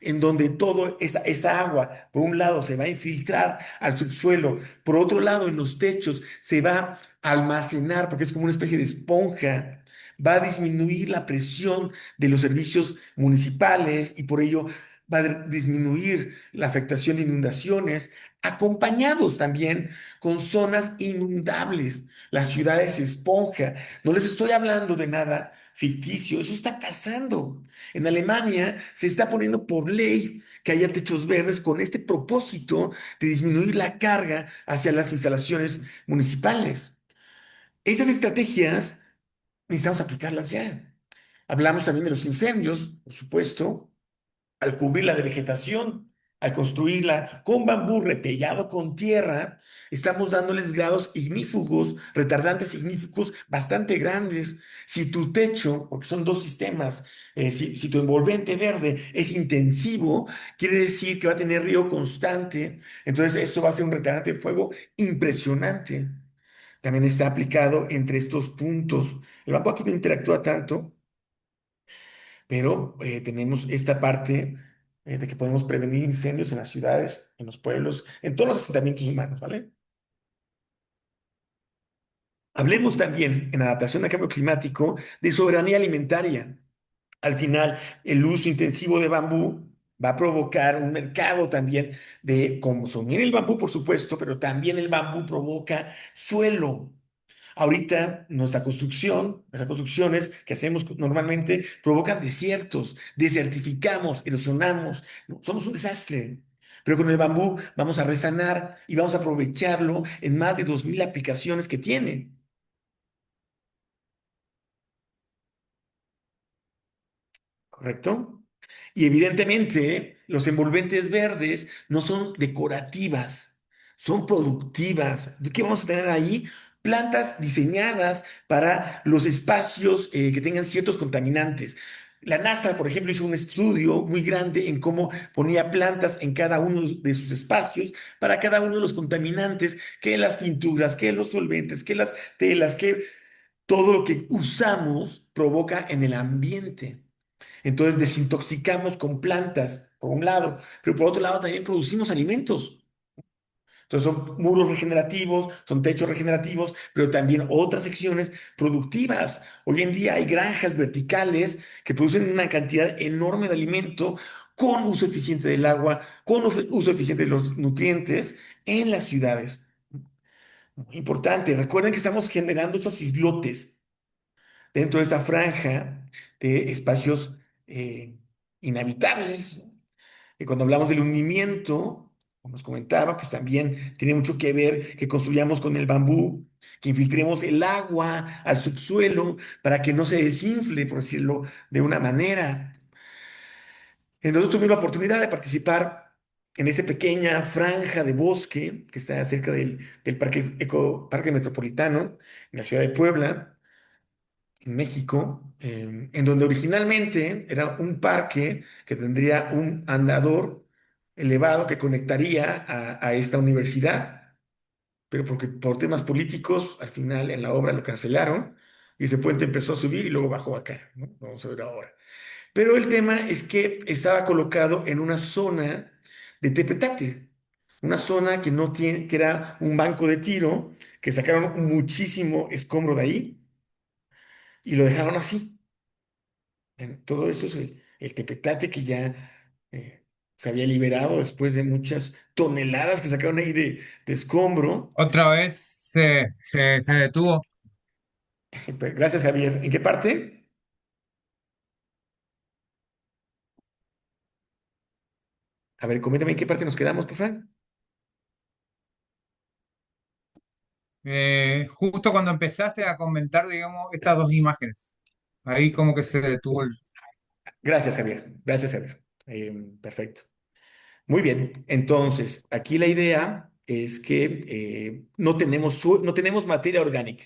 en donde toda esa agua, por un lado, se va a infiltrar al subsuelo, por otro lado, en los techos se va a almacenar, porque es como una especie de esponja, va a disminuir la presión de los servicios municipales y por ello va a disminuir la afectación de inundaciones, acompañados también con zonas inundables, las ciudades esponja. No les estoy hablando de nada ficticio, eso está pasando. En Alemania se está poniendo por ley que haya techos verdes con este propósito de disminuir la carga hacia las instalaciones municipales. Esas estrategias necesitamos aplicarlas ya. Hablamos también de los incendios, por supuesto, al cubrirla de vegetación, al construirla con bambú repellado con tierra, estamos dándoles grados ignífugos, retardantes ignífugos bastante grandes. Si tu techo, porque son dos sistemas, si tu envolvente verde es intensivo, quiere decir que va a tener río constante, entonces esto va a ser un retardante de fuego impresionante. También está aplicado entre estos puntos. El bambú aquí no interactúa tanto, pero tenemos esta parte de que podemos prevenir incendios en las ciudades, en los pueblos, en todos los asentamientos humanos, ¿vale? Hablemos también en adaptación al cambio climático de soberanía alimentaria. Al final, el uso intensivo de bambú va a provocar un mercado también de consumir el bambú, por supuesto, pero también el bambú provoca suelo. Ahorita nuestras construcciones que hacemos normalmente provocan desiertos, desertificamos, erosionamos, ¿no? Somos un desastre. Pero con el bambú vamos a resanar y vamos a aprovecharlo en más de 2000 aplicaciones que tiene. ¿Correcto? Y evidentemente, los envolventes verdes no son decorativas, son productivas. ¿Qué vamos a tener ahí? Plantas diseñadas para los espacios que tengan ciertos contaminantes. La NASA, por ejemplo, hizo un estudio muy grande en cómo ponía plantas en cada uno de sus espacios para cada uno de los contaminantes, que las pinturas, que los solventes, que las telas, que todo lo que usamos provoca en el ambiente. Entonces desintoxicamos con plantas, por un lado, pero por otro lado también producimos alimentos. Entonces son muros regenerativos, son techos regenerativos, pero también otras secciones productivas. Hoy en día hay granjas verticales que producen una cantidad enorme de alimento con uso eficiente del agua, con uso eficiente de los nutrientes en las ciudades. Muy importante, recuerden que estamos generando esos islotes dentro de esa franja de espacios eh, inhabitables. Y cuando hablamos del hundimiento, como nos comentaba, pues también tiene mucho que ver que construyamos con el bambú, que infiltremos el agua al subsuelo para que no se desinfle, por decirlo de una manera. Entonces tuve la oportunidad de participar en esa pequeña franja de bosque que está cerca del Parque Metropolitano, en la ciudad de Puebla, en México, en donde originalmente era un parque que tendría un andador elevado que conectaría a esta universidad, pero porque por temas políticos, al final en la obra lo cancelaron y ese puente empezó a subir y luego bajó acá, ¿no? Vamos a ver ahora. Pero el tema es que estaba colocado en una zona de Tepetate, una zona que no tiene, que era un banco de tiro, que sacaron muchísimo escombro de ahí y lo dejaron así. Todo esto es el Tepetate que ya se había liberado después de muchas toneladas que sacaron ahí de escombro. Otra vez se detuvo. Gracias, Javier. ¿En qué parte? A ver, coméntame en qué parte nos quedamos, por favor. Justo cuando empezaste a comentar, digamos, estas dos imágenes. Ahí como que se detuvo el... Gracias, Javier. Gracias, Javier. Perfecto. Muy bien, entonces aquí la idea es que no tenemos materia orgánica,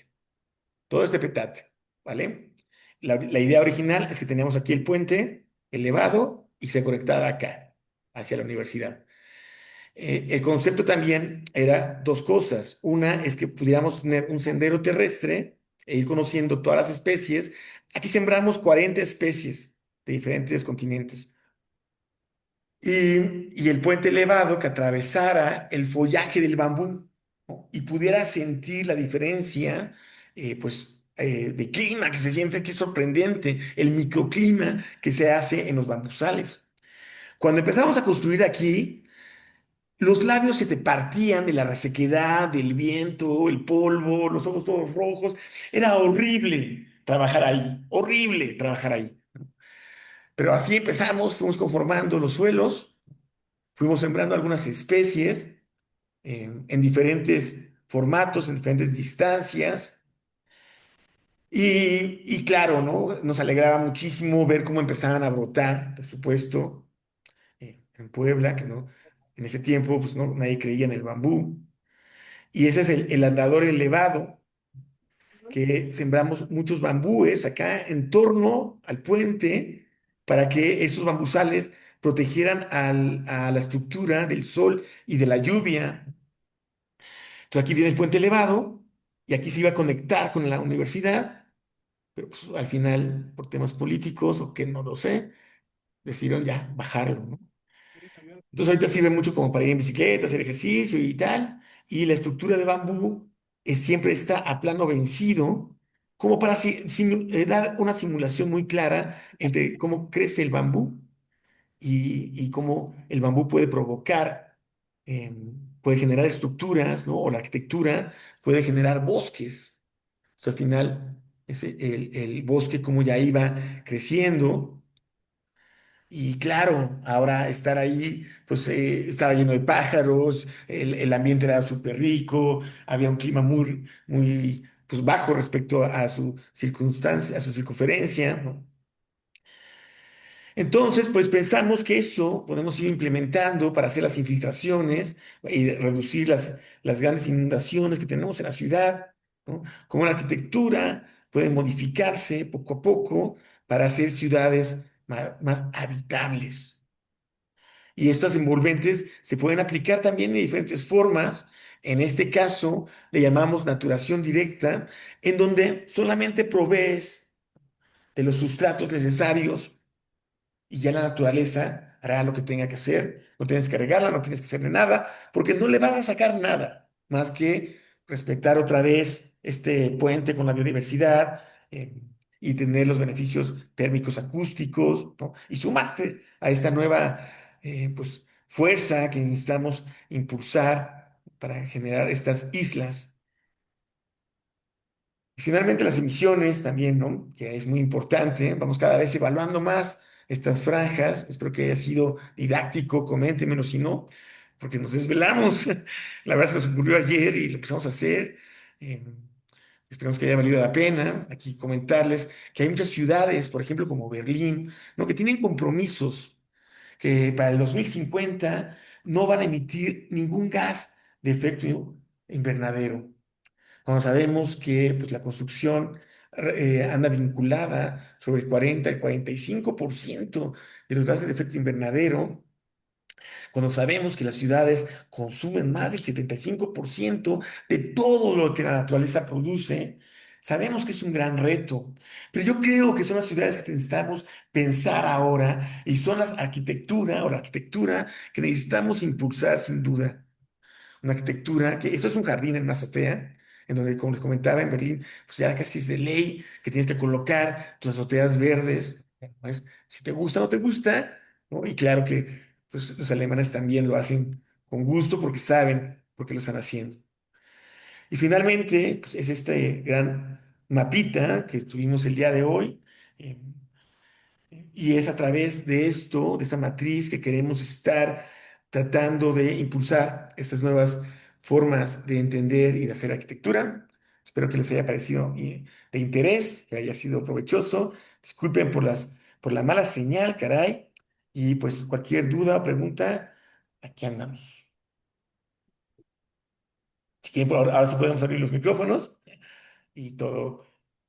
todo es de petate, ¿vale? La idea original es que teníamos aquí el puente elevado y se conectaba acá, hacia la universidad. El concepto también era dos cosas. Una es que pudiéramos tener un sendero terrestre e ir conociendo todas las especies. Aquí sembramos 40 especies de diferentes continentes y el puente elevado que atravesara el follaje del bambú, ¿no? Y pudiera sentir la diferencia, de clima que se siente, que es sorprendente, el microclima que se hace en los bambusales. Cuando empezamos a construir aquí, los labios se te partían de la resequedad, del viento, el polvo, los ojos todos rojos. Era horrible trabajar ahí. Pero así empezamos, fuimos conformando los suelos. Fuimos sembrando algunas especies en diferentes formatos, en diferentes distancias. Y claro, ¿no? Nos alegraba muchísimo ver cómo empezaban a brotar, por supuesto, en Puebla, que no, en ese tiempo pues, no, nadie creía en el bambú. Y ese es el andador elevado, que sembramos muchos bambúes acá en torno al puente para que estos bambusales protegieran a la estructura del sol y de la lluvia. Entonces aquí viene el puente elevado y aquí se iba a conectar con la universidad, pero pues, al final, por temas políticos o que no lo sé, decidieron ya bajarlo, ¿no? Entonces ahorita sirve mucho como para ir en bicicleta, hacer ejercicio y tal, y la estructura de bambú siempre está a plano vencido, como para dar una simulación muy clara entre cómo crece el bambú y cómo el bambú puede provocar, puede generar estructuras, ¿no? O la arquitectura puede generar bosques. O sea, al final, el bosque como ya iba creciendo. Y claro, ahora estar ahí, pues estaba lleno de pájaros, el ambiente era súper rico, había un clima muy, pues bajo respecto a su circunstancia, a su circunferencia, ¿no? Entonces, pues pensamos que eso podemos ir implementando para hacer las infiltraciones y reducir las grandes inundaciones que tenemos en la ciudad, ¿no? Como la arquitectura puede modificarse poco a poco para hacer ciudades más habitables. Y estas envolventes se pueden aplicar también de diferentes formas. En este caso, le llamamos naturación directa, en donde solamente provees de los sustratos necesarios y ya la naturaleza hará lo que tenga que hacer. No tienes que regarla, no tienes que hacerle nada, porque no le vas a sacar nada más que respetar otra vez este puente con la biodiversidad, y tener los beneficios térmicos acústicos, ¿no? Y sumarte a esta nueva fuerza que necesitamos impulsar para generar estas islas. Y finalmente las emisiones también, ¿no? Que es muy importante. Vamos cada vez evaluando más estas franjas. Espero que haya sido didáctico, coméntemelo si no, porque nos desvelamos. La verdad se nos ocurrió ayer y lo empezamos a hacer. Eh, Esperamos que haya valido la pena. Aquí comentarles que hay muchas ciudades, por ejemplo, como Berlín, ¿no? Que tienen compromisos que para el 2050 no van a emitir ningún gas de efecto invernadero. Cuando sabemos que pues, la construcción anda vinculada sobre el 40, el 45% de los gases de efecto invernadero, cuando sabemos que las ciudades consumen más del 75% de todo lo que la naturaleza produce, sabemos que es un gran reto. Pero yo creo que son las ciudades que necesitamos pensar ahora y son las arquitectura o la arquitectura que necesitamos impulsar sin duda. Una arquitectura que, esto es un jardín en una azotea, en donde, como les comentaba, en Berlín, pues ya casi es de ley que tienes que colocar tus azoteas verdes, pues, si te gusta o no te gusta, ¿no? Y claro que pues, los alemanes también lo hacen con gusto porque saben por qué lo están haciendo. Y finalmente, pues, es este gran mapita que tuvimos el día de hoy. eh, y es a través de esto, de esta matriz, que queremos estar tratando de impulsar estas nuevas formas de entender y de hacer arquitectura. Espero que les haya parecido de interés, que haya sido provechoso. Disculpen por la mala señal, caray. Y pues cualquier duda o pregunta, aquí andamos. Si quieren, ahora sí podemos abrir los micrófonos y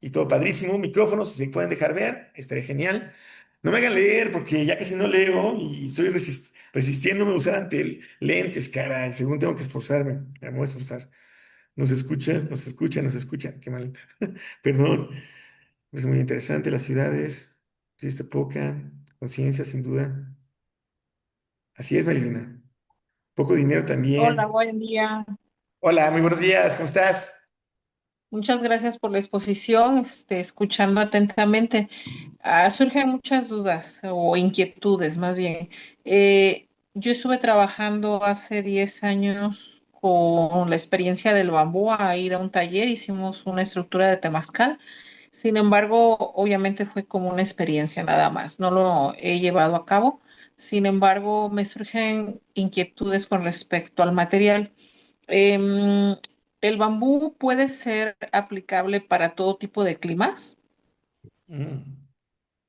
y todo padrísimo. Micrófonos, si se pueden dejar ver, estaría genial. No me hagan leer porque ya casi no leo y estoy resistiéndome a usar lentes, caray. Según tengo que esforzarme, me voy a esforzar. ¿Nos escucha? ¿Nos escucha? ¿Nos escucha? Qué mal. Perdón. Es muy interesante las ciudades. Existe poca conciencia, sin duda. Así es, Marilena. Poco dinero Hola, también. buen día. Hola, muy buenos días. ¿Cómo estás? Muchas gracias por la exposición, escuchando atentamente. Surgen muchas dudas o inquietudes, más bien. Yo estuve trabajando hace 10 años con la experiencia del bambú a ir a un taller, hicimos una estructura de temazcal. Sin embargo, obviamente fue como una experiencia nada más, no lo he llevado a cabo. Sin embargo, me surgen inquietudes con respecto al material. Em, ¿El bambú puede ser aplicable para todo tipo de climas? Mm,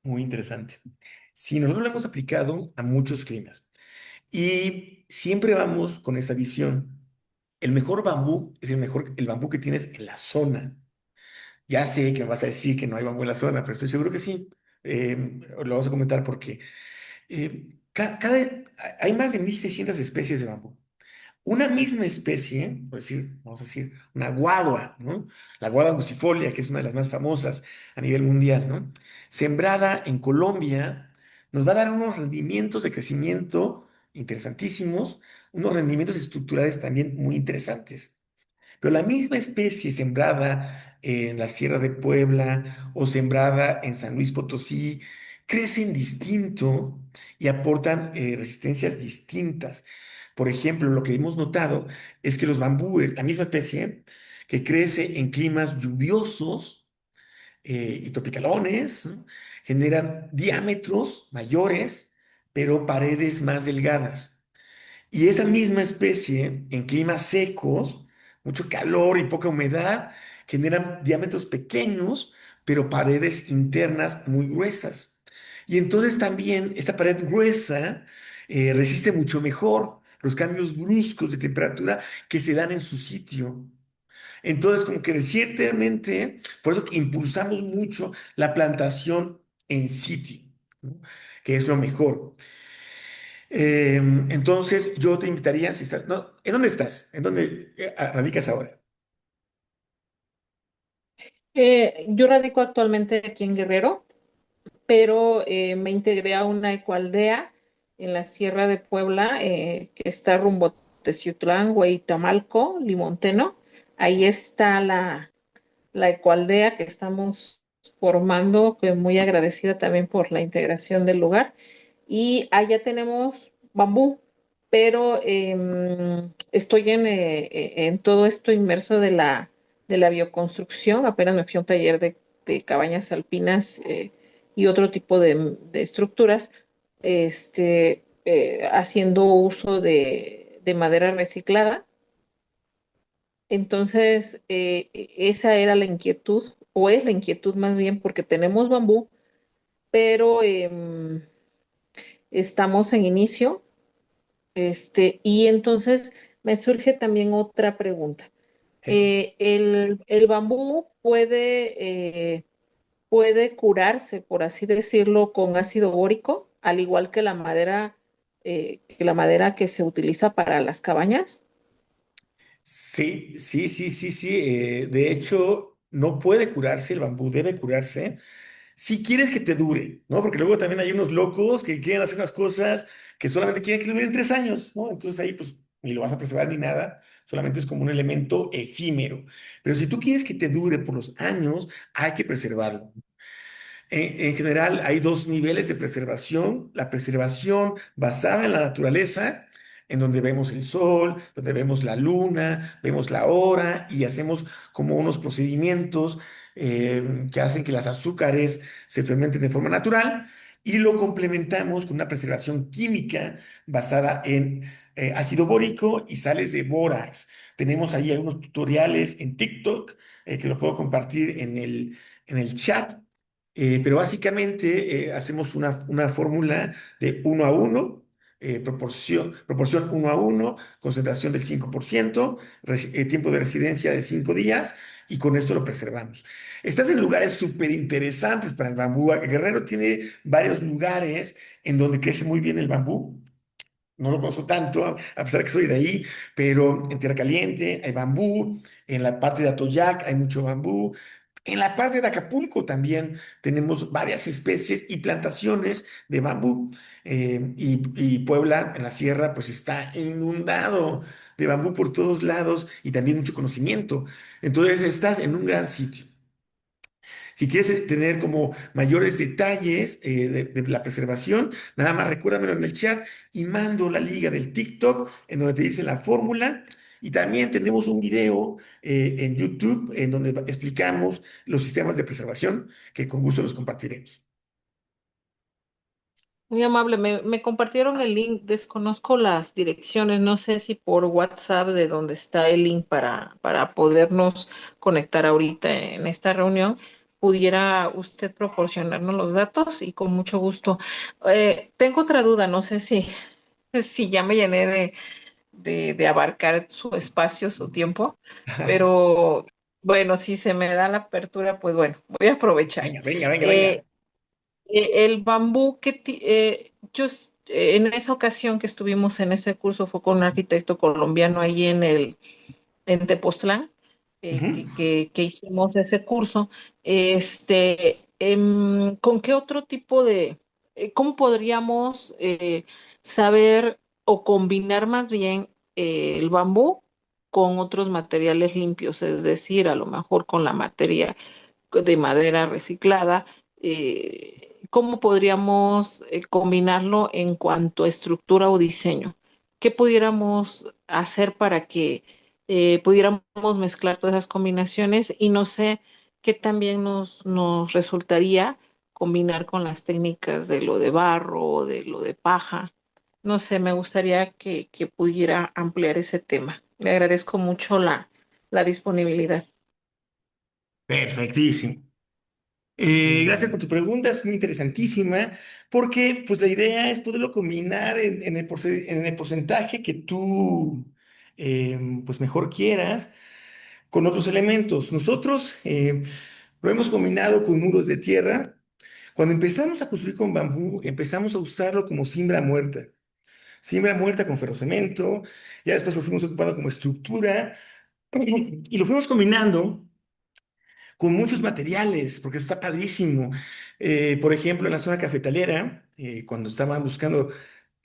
muy interesante. Sí, nosotros lo hemos aplicado a muchos climas. Y siempre vamos con esta visión. El mejor bambú es el bambú que tienes en la zona. Ya sé que me vas a decir que no hay bambú en la zona, pero estoy seguro que sí. Lo vamos a comentar porque hay más de 1.600 especies de bambú. Una misma especie, por decir, vamos a decir, una guadua, ¿no? La guadua musifolia, que es una de las más famosas a nivel mundial, ¿no? Sembrada en Colombia, nos va a dar unos rendimientos de crecimiento interesantísimos, unos rendimientos estructurales también muy interesantes. Pero la misma especie sembrada en la Sierra de Puebla o sembrada en San Luis Potosí, crecen distinto y aportan resistencias distintas. Por ejemplo, lo que hemos notado es que los bambúes, la misma especie, que crece en climas lluviosos y tropicalones, ¿no? Generan diámetros mayores, pero paredes más delgadas. Y esa misma especie, en climas secos, mucho calor y poca humedad, generan diámetros pequeños, pero paredes internas muy gruesas. Y entonces también esta pared gruesa resiste mucho mejor los cambios bruscos de temperatura que se dan en su sitio. Entonces, como que recientemente, por eso que impulsamos mucho la plantación en sitio, ¿no? Que es lo mejor. Entonces, yo te invitaría, si estás, no, ¿en dónde estás? ¿En dónde radicas ahora? Yo radico actualmente aquí en Guerrero, pero me integré a una ecoaldea en la Sierra de Puebla, que está rumbo a Teciutlán, Hueytamalco, Limonteno. Ahí está la ecoaldea que estamos formando, que muy agradecida también por la integración del lugar. Y allá tenemos bambú, pero estoy en todo esto inmerso de la bioconstrucción. Apenas me fui a un taller de cabañas alpinas y otro tipo de estructuras, haciendo uso de madera reciclada. Entonces, esa era la inquietud, o es la inquietud más bien, porque tenemos bambú, pero estamos en inicio. Y entonces me surge también otra pregunta. El bambú puede curarse, por así decirlo, con ácido bórico, al igual que la madera que se utiliza para las cabañas. Sí, sí, sí, sí, sí. De hecho, no puede curarse el bambú, debe curarse. Si quieres que te dure, ¿no? Porque luego también hay unos locos que quieren hacer unas cosas que solamente quieren que le duren 3 años, ¿no? Entonces ahí pues ni lo vas a preservar ni nada, solamente es como un elemento efímero. Pero si tú quieres que te dure por los años, hay que preservarlo. En general, hay dos niveles de preservación. La preservación basada en la naturaleza, en donde vemos el sol, donde vemos la luna, vemos la hora y hacemos como unos procedimientos que hacen que las azúcares se fermenten de forma natural. Y lo complementamos con una preservación química basada en ácido bórico y sales de bórax. Tenemos ahí algunos tutoriales en TikTok que lo puedo compartir en el chat, pero básicamente hacemos una fórmula de 1 a 1, proporción 1 a 1, concentración del 5%, tiempo de residencia de 5 días, y con esto lo preservamos. Estás en lugares súper interesantes para el bambú. Guerrero tiene varios lugares en donde crece muy bien el bambú. No lo conozco tanto, a pesar de que soy de ahí, pero en Tierra Caliente hay bambú, en la parte de Atoyac hay mucho bambú, en la parte de Acapulco también tenemos varias especies y plantaciones de bambú. Y Puebla, en la sierra, pues está inundado de bambú por todos lados y también mucho conocimiento. Entonces estás en un gran sitio. Si quieres tener como mayores detalles de la preservación, nada más recuérdamelo en el chat y mando la liga del TikTok en donde te dice la fórmula. Y también tenemos un video en YouTube en donde explicamos los sistemas de preservación que con gusto los compartiremos. Muy amable, me compartieron el link, desconozco las direcciones, no sé si por WhatsApp de donde está el link para podernos conectar ahorita en esta reunión, pudiera usted proporcionarnos los datos y con mucho gusto. Tengo otra duda, no sé si ya me llené de abarcar su espacio, su tiempo, pero bueno, si se me da la apertura, pues bueno, voy a aprovechar. Venga, venga, venga, Eh, venga. el bambú en esa ocasión que estuvimos en ese curso fue con un arquitecto colombiano ahí en Tepoztlán, Ujú. que hicimos ese curso. ¿Con qué otro tipo cómo podríamos saber o combinar más bien el bambú con otros materiales limpios? Es decir, a lo mejor con la materia de madera reciclada, ¿cómo podríamos combinarlo en cuanto a estructura o diseño? ¿Qué pudiéramos hacer para que pudiéramos mezclar todas esas combinaciones? Y no sé qué también nos resultaría combinar con las técnicas de lo de barro o de lo de paja. No sé, me gustaría que pudiera ampliar ese tema. Le agradezco mucho la disponibilidad. Perfectísimo. Gracias por tu pregunta, es muy interesantísima, porque pues la idea es poderlo combinar en el porcentaje que tú pues mejor quieras con otros elementos. Nosotros lo hemos combinado con muros de tierra. Cuando empezamos a construir con bambú, empezamos a usarlo como siembra muerta con ferrocemento, ya después lo fuimos ocupando como estructura y lo fuimos combinando con muchos materiales, porque eso está padrísimo. Por ejemplo, en la zona cafetalera, cuando estaban buscando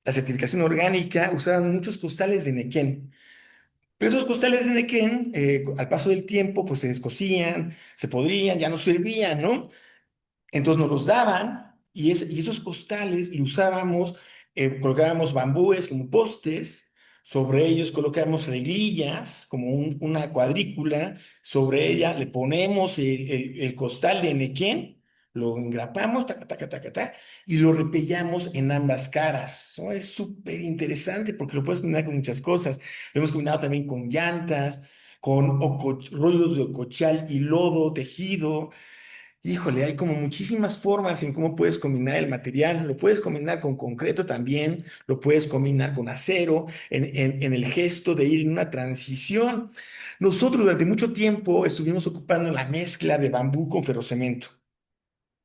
la certificación orgánica, usaban muchos costales de nequén. Pero esos costales de nequén, al paso del tiempo, pues se descosían, se podrían, ya no servían, ¿no? Entonces nos los daban y esos costales lo usábamos, colocábamos bambúes como postes, sobre ellos colocamos reglillas como una cuadrícula, sobre ella le ponemos el costal de nequén, lo engrapamos, taca, taca, taca, taca, y lo repellamos en ambas caras. ¿No? Es súper interesante porque lo puedes combinar con muchas cosas. Lo hemos combinado también con llantas, con rollos de ocochal y lodo tejido. Híjole, hay como muchísimas formas en cómo puedes combinar el material. Lo puedes combinar con concreto también, lo puedes combinar con acero, en el gesto de ir en una transición. Nosotros durante mucho tiempo estuvimos ocupando la mezcla de bambú con ferrocemento,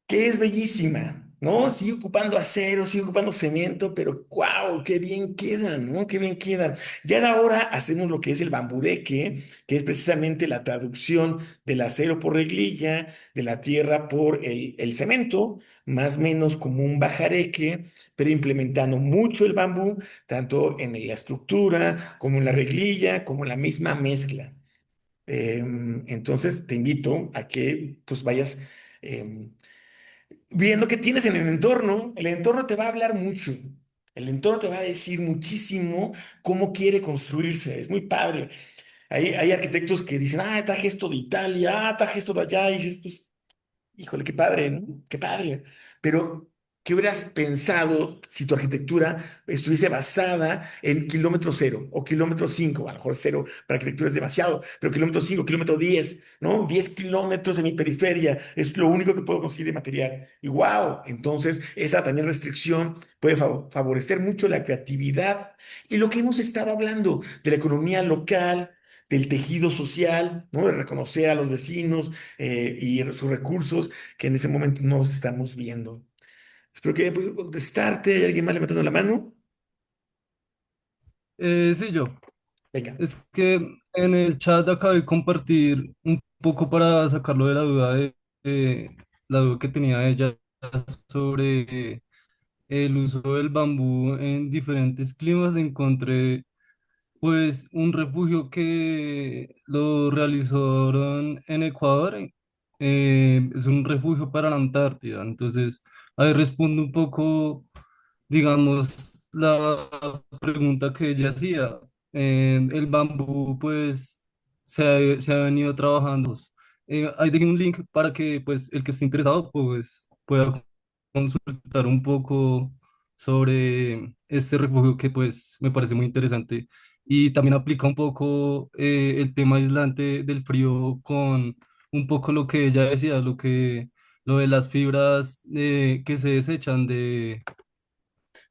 que es bellísima, ¿no? Sigue ocupando acero, sigue ocupando cemento, pero ¡guau! ¡Qué bien quedan!, ¿no? ¡Qué bien quedan! Ya de ahora hacemos lo que es el bambureque, que es precisamente la traducción del acero por reglilla, de la tierra por el cemento, más o menos como un bajareque, pero implementando mucho el bambú, tanto en la estructura, como en la reglilla, como en la misma mezcla. Entonces te invito a que pues vayas em, viendo qué tienes en el entorno te va a hablar mucho. El entorno te va a decir muchísimo cómo quiere construirse. Es muy padre. Hay arquitectos que dicen, ah, traje esto de Italia, ah, traje esto de allá. Y dices, pues, híjole, qué padre, ¿no? Qué padre. Pero, ¿qué hubieras pensado si tu arquitectura estuviese basada en kilómetro cero o kilómetro cinco? A lo mejor cero para arquitectura es demasiado, pero kilómetro cinco, kilómetro 10, ¿no? 10 kilómetros en mi periferia es lo único que puedo conseguir de material. Y wow, entonces esa también restricción puede favorecer mucho la creatividad y lo que hemos estado hablando de la economía local, del tejido social, ¿no? De reconocer a los vecinos y sus recursos que en ese momento no los estamos viendo. Espero que haya podido contestarte. ¿Hay alguien más levantando la mano? Sí, yo. Venga. Es que en el chat acabé de compartir un poco para sacarlo de la duda de la duda que tenía ella sobre el uso del bambú en diferentes climas. Encontré pues un refugio que lo realizaron en Ecuador. Es un refugio para la Antártida. Entonces, ahí respondo un poco, digamos, la pregunta que ella hacía. El bambú, pues, se ha venido trabajando. Ahí dejé un link para que, pues, el que esté interesado, pues, pueda consultar un poco sobre este refugio que, pues, me parece muy interesante. Y también aplica un poco el tema aislante del frío con un poco lo que ella decía, lo de las fibras que se desechan de.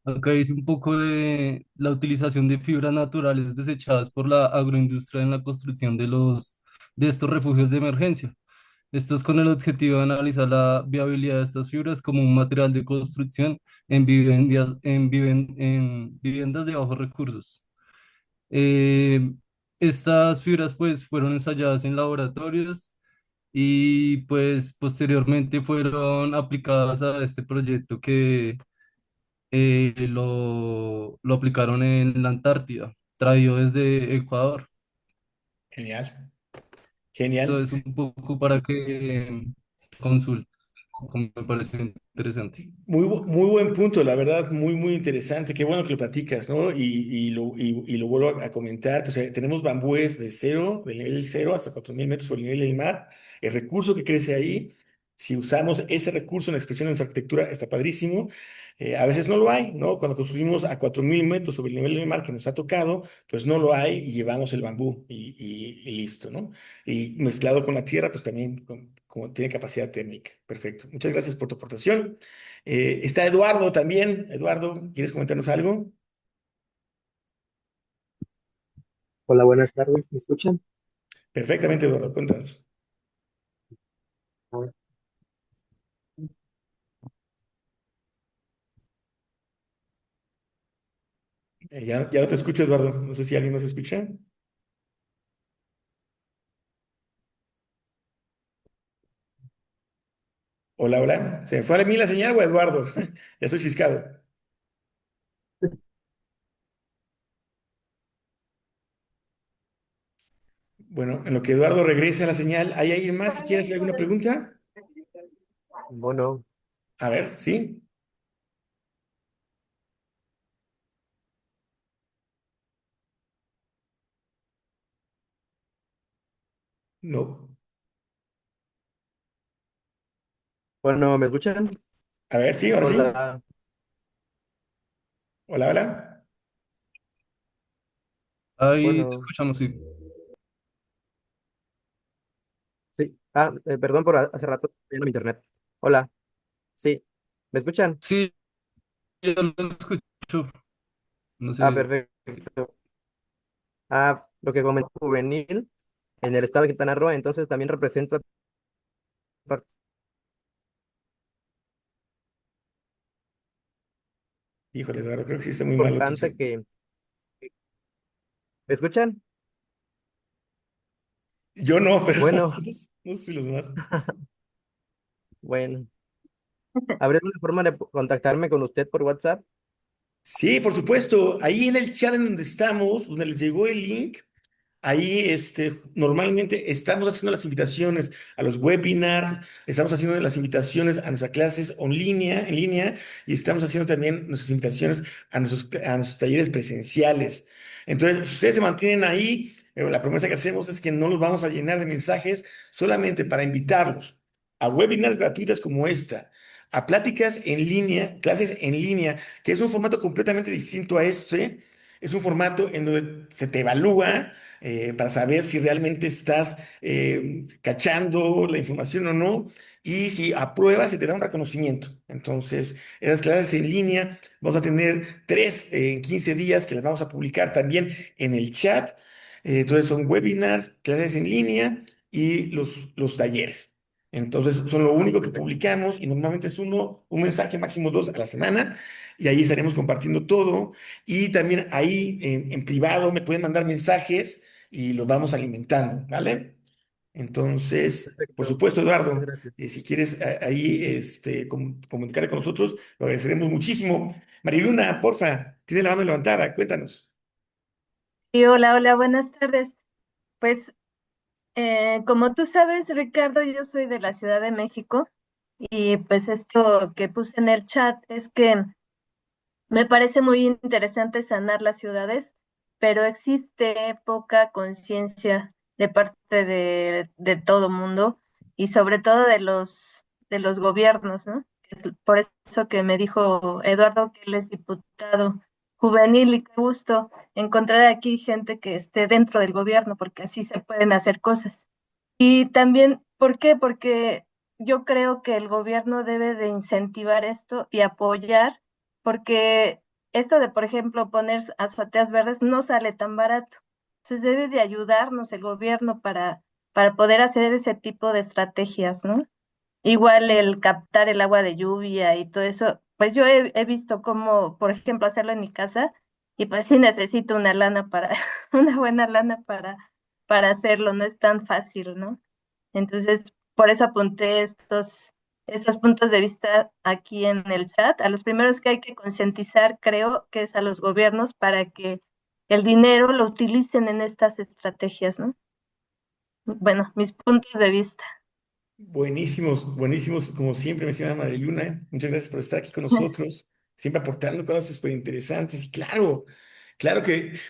Acá dice un poco de la utilización de fibras naturales desechadas por la agroindustria en la construcción de estos refugios de emergencia. Esto es con el objetivo de analizar la viabilidad de estas fibras como un material de construcción en viviendas de bajos recursos. Eh, Estas fibras pues fueron ensayadas en laboratorios y pues posteriormente fueron aplicadas a este proyecto que lo aplicaron en la Antártida, traído desde Ecuador. Genial, genial. Entonces, un poco para que consulte, como me parece interesante. Muy buen punto, la verdad, muy interesante. Qué bueno que lo platicas, ¿no? Y lo vuelvo a comentar. Pues tenemos bambúes de cero, del nivel cero hasta 4000 metros sobre el nivel del mar. El recurso que crece ahí, si usamos ese recurso en la expresión de nuestra arquitectura, está padrísimo. A veces no lo hay, ¿no? Cuando construimos a 4000 metros sobre el nivel del mar que nos ha tocado, pues no lo hay y llevamos el bambú y listo, ¿no? Y mezclado con la tierra, pues también como tiene capacidad térmica. Perfecto. Muchas gracias por tu aportación. Está Eduardo también. Eduardo, ¿quieres comentarnos algo? Hola, buenas tardes, ¿me escuchan? Perfectamente, Eduardo, cuéntanos. Ah, Ya no te escucho, Eduardo. No sé si alguien nos escucha. Hola, hola. ¿Se me fue a mí la señal o a Eduardo? Ya soy ciscado. Bueno, en lo que Eduardo regrese a la señal, ¿hay alguien más que quiera hacer alguna pregunta? Bueno, A ver, ¿sí? No. bueno, ¿me escuchan? A ver, sí, ahora sí. Hola, Hola, hola. Ahí te bueno, escuchamos, sí. Sí. Perdón por hace rato viendo mi internet. Hola. Sí. ¿Me escuchan? Sí, yo lo escucho. No Ah, sé. perfecto. Lo que comentó juvenil en el estado de Quintana Roo, entonces también representa parte Híjole, Eduardo, creo que sí está muy malo tu... importante que... ¿Me escuchan? Yo no, pero Bueno, no sé si los demás. bueno. ¿Habría alguna forma de contactarme con usted por WhatsApp? Sí, por supuesto. Ahí en el chat en donde estamos, donde les llegó el link, ahí normalmente estamos haciendo las invitaciones a los webinars, estamos haciendo las invitaciones a nuestras clases en línea, y estamos haciendo también nuestras invitaciones a nuestros talleres presenciales. Entonces, si ustedes se mantienen ahí, la promesa que hacemos es que no los vamos a llenar de mensajes solamente para invitarlos a webinars gratuitas como esta, a pláticas en línea, clases en línea, que es un formato completamente distinto a este. Es un formato en donde se te evalúa para saber si realmente estás cachando la información o no, y si apruebas se te da un reconocimiento. Entonces, esas clases en línea, vamos a tener tres en 15 días que las vamos a publicar también en el chat. Entonces, son webinars, clases en línea y los talleres. Entonces, son lo Ah, único que perfecto. publicamos, y normalmente es un mensaje, máximo dos a la semana, y ahí estaremos compartiendo todo. Y también ahí en privado me pueden mandar mensajes y los vamos alimentando, ¿vale? Entonces, por Perfecto. supuesto, Muchas Eduardo, gracias. si quieres ahí comunicar con nosotros, lo agradeceremos muchísimo. Mariluna, porfa, tiene la mano levantada, cuéntanos. Y hola, hola, buenas tardes. Pues como tú sabes, Ricardo, yo soy de la Ciudad de México y pues esto que puse en el chat es que me parece muy interesante sanar las ciudades, pero existe poca conciencia de parte de todo mundo y sobre todo de los gobiernos, ¿no? Es por eso que me dijo Eduardo que él es diputado juvenil y qué gusto encontrar aquí gente que esté dentro del gobierno, porque así se pueden hacer cosas. Y también, ¿por qué? Porque yo creo que el gobierno debe de incentivar esto y apoyar, porque esto de, por ejemplo, poner azoteas verdes no sale tan barato. Entonces debe de ayudarnos el gobierno para poder hacer ese tipo de estrategias, ¿no? Igual el captar el agua de lluvia y todo eso, pues yo he visto cómo, por ejemplo, hacerlo en mi casa y pues sí necesito una lana para, una buena lana para hacerlo, no es tan fácil, ¿no? Entonces, por eso apunté estos puntos de vista aquí en el chat. A los primeros que hay que concientizar, creo, que es a los gobiernos para que el dinero lo utilicen en estas estrategias, ¿no? Bueno, mis puntos de vista. Buenísimos, buenísimos, como siempre, mi estimada Mariluna. Muchas gracias por estar aquí con nosotros, siempre aportando cosas súper interesantes. Y claro, claro que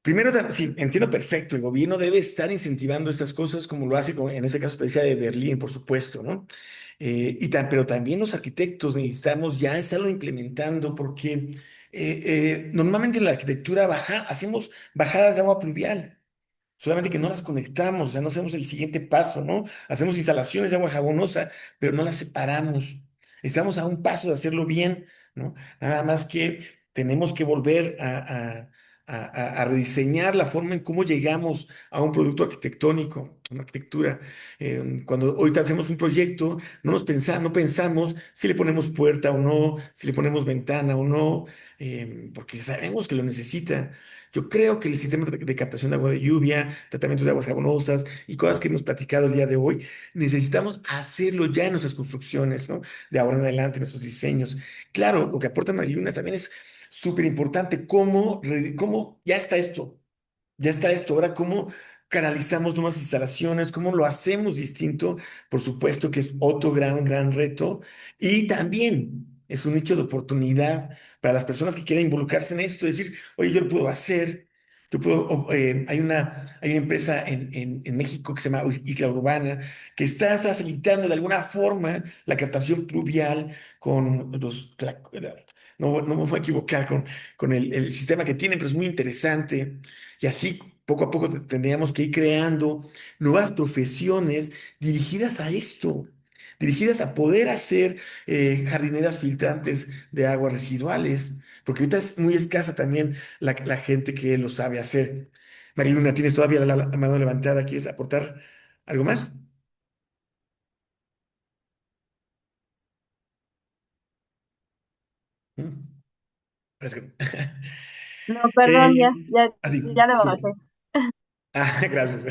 primero, sí, entiendo perfecto, el gobierno debe estar incentivando estas cosas como lo hace en ese caso te decía de Berlín, por supuesto, ¿no? Pero también los arquitectos necesitamos ya estarlo implementando porque normalmente en la arquitectura hacemos bajadas de agua pluvial. Solamente que no las conectamos, ya no hacemos el siguiente paso, ¿no? Hacemos instalaciones de agua jabonosa, pero no las separamos. Estamos a un paso de hacerlo bien, ¿no? Nada más que tenemos que volver a rediseñar la forma en cómo llegamos a un producto arquitectónico, una arquitectura. Cuando ahorita hacemos un proyecto, no pensamos si le ponemos puerta o no, si le ponemos ventana o no, porque sabemos que lo necesita. Yo creo que el sistema de captación de agua de lluvia, tratamiento de aguas jabonosas y cosas que hemos platicado el día de hoy, necesitamos hacerlo ya en nuestras construcciones, ¿no? De ahora en adelante, en nuestros diseños. Claro, lo que aporta Mariluna también es súper importante, cómo ya está esto, ahora cómo canalizamos nuevas instalaciones, cómo lo hacemos distinto, por supuesto que es otro gran reto, y también es un nicho de oportunidad para las personas que quieran involucrarse en esto, decir, oye, yo lo puedo hacer, hay una empresa en México que se llama Isla Urbana, que está facilitando de alguna forma la captación pluvial con no me voy a equivocar con el sistema que tienen, pero es muy interesante. Y así poco a poco tendríamos que ir creando nuevas profesiones dirigidas a esto, dirigidas a poder hacer jardineras filtrantes de aguas residuales, porque ahorita es muy escasa también la gente que lo sabe hacer. Mariluna, ¿tienes todavía la mano levantada? ¿Quieres aportar algo más? ¿Mm? Parece que- No, perdón, Así, ya lo sí. bajé. Ah, gracias.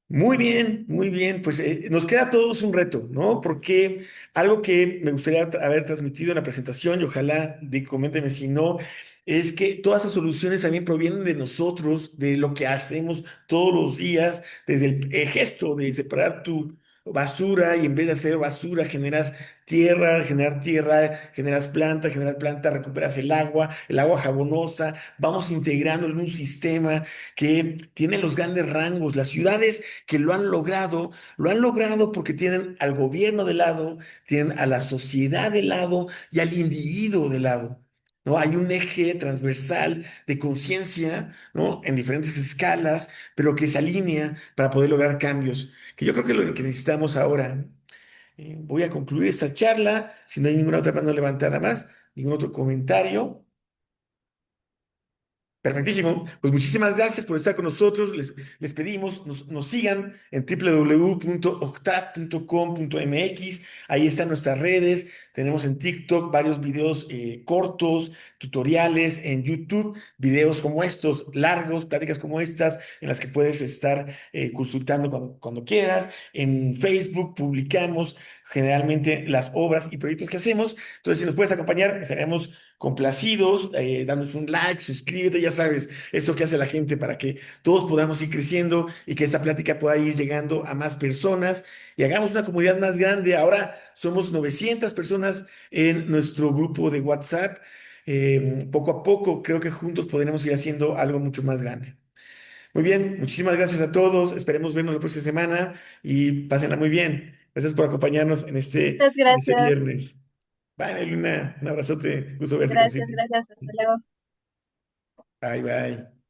Muy bien, pues nos queda a todos un reto, ¿no? Porque algo que me gustaría haber transmitido en la presentación, y ojalá coménteme si no, es que todas esas soluciones también provienen de nosotros, de lo que hacemos todos los días, desde el gesto de separar tu basura y en vez de hacer basura generar tierra, generar planta, recuperas el agua jabonosa, vamos integrándolo en un sistema que tiene los grandes rangos. Las ciudades que lo han logrado porque tienen al gobierno de lado, tienen a la sociedad de lado y al individuo de lado. ¿No? Hay un eje transversal de conciencia, ¿no? En diferentes escalas, pero que se alinea para poder lograr cambios, que yo creo que es lo que necesitamos ahora. Voy a concluir esta charla, si no hay ninguna otra mano levantada más, ningún otro comentario. Perfectísimo. Pues muchísimas gracias por estar con nosotros. Les pedimos nos sigan en www.octat.com.mx. Ahí están nuestras redes. Tenemos en TikTok varios videos cortos, tutoriales en YouTube, videos como estos, largos, pláticas como estas, en las que puedes estar consultando cuando quieras. En Facebook publicamos generalmente las obras y proyectos que hacemos. Entonces, si nos puedes acompañar, estaremos complacidos, danos un like, suscríbete, ya sabes, eso que hace la gente para que todos podamos ir creciendo y que esta plática pueda ir llegando a más personas y hagamos una comunidad más grande. Ahora somos 900 personas en nuestro grupo de WhatsApp. Poco a poco creo que juntos podremos ir haciendo algo mucho más grande. Muy bien, muchísimas gracias a todos. Esperemos vernos la próxima semana y pásenla muy bien. Gracias por acompañarnos Muchas en este gracias. viernes. Bye, Luna. Un abrazote. Gusto verte como Gracias, siempre. gracias. Hasta luego. Bye, bye.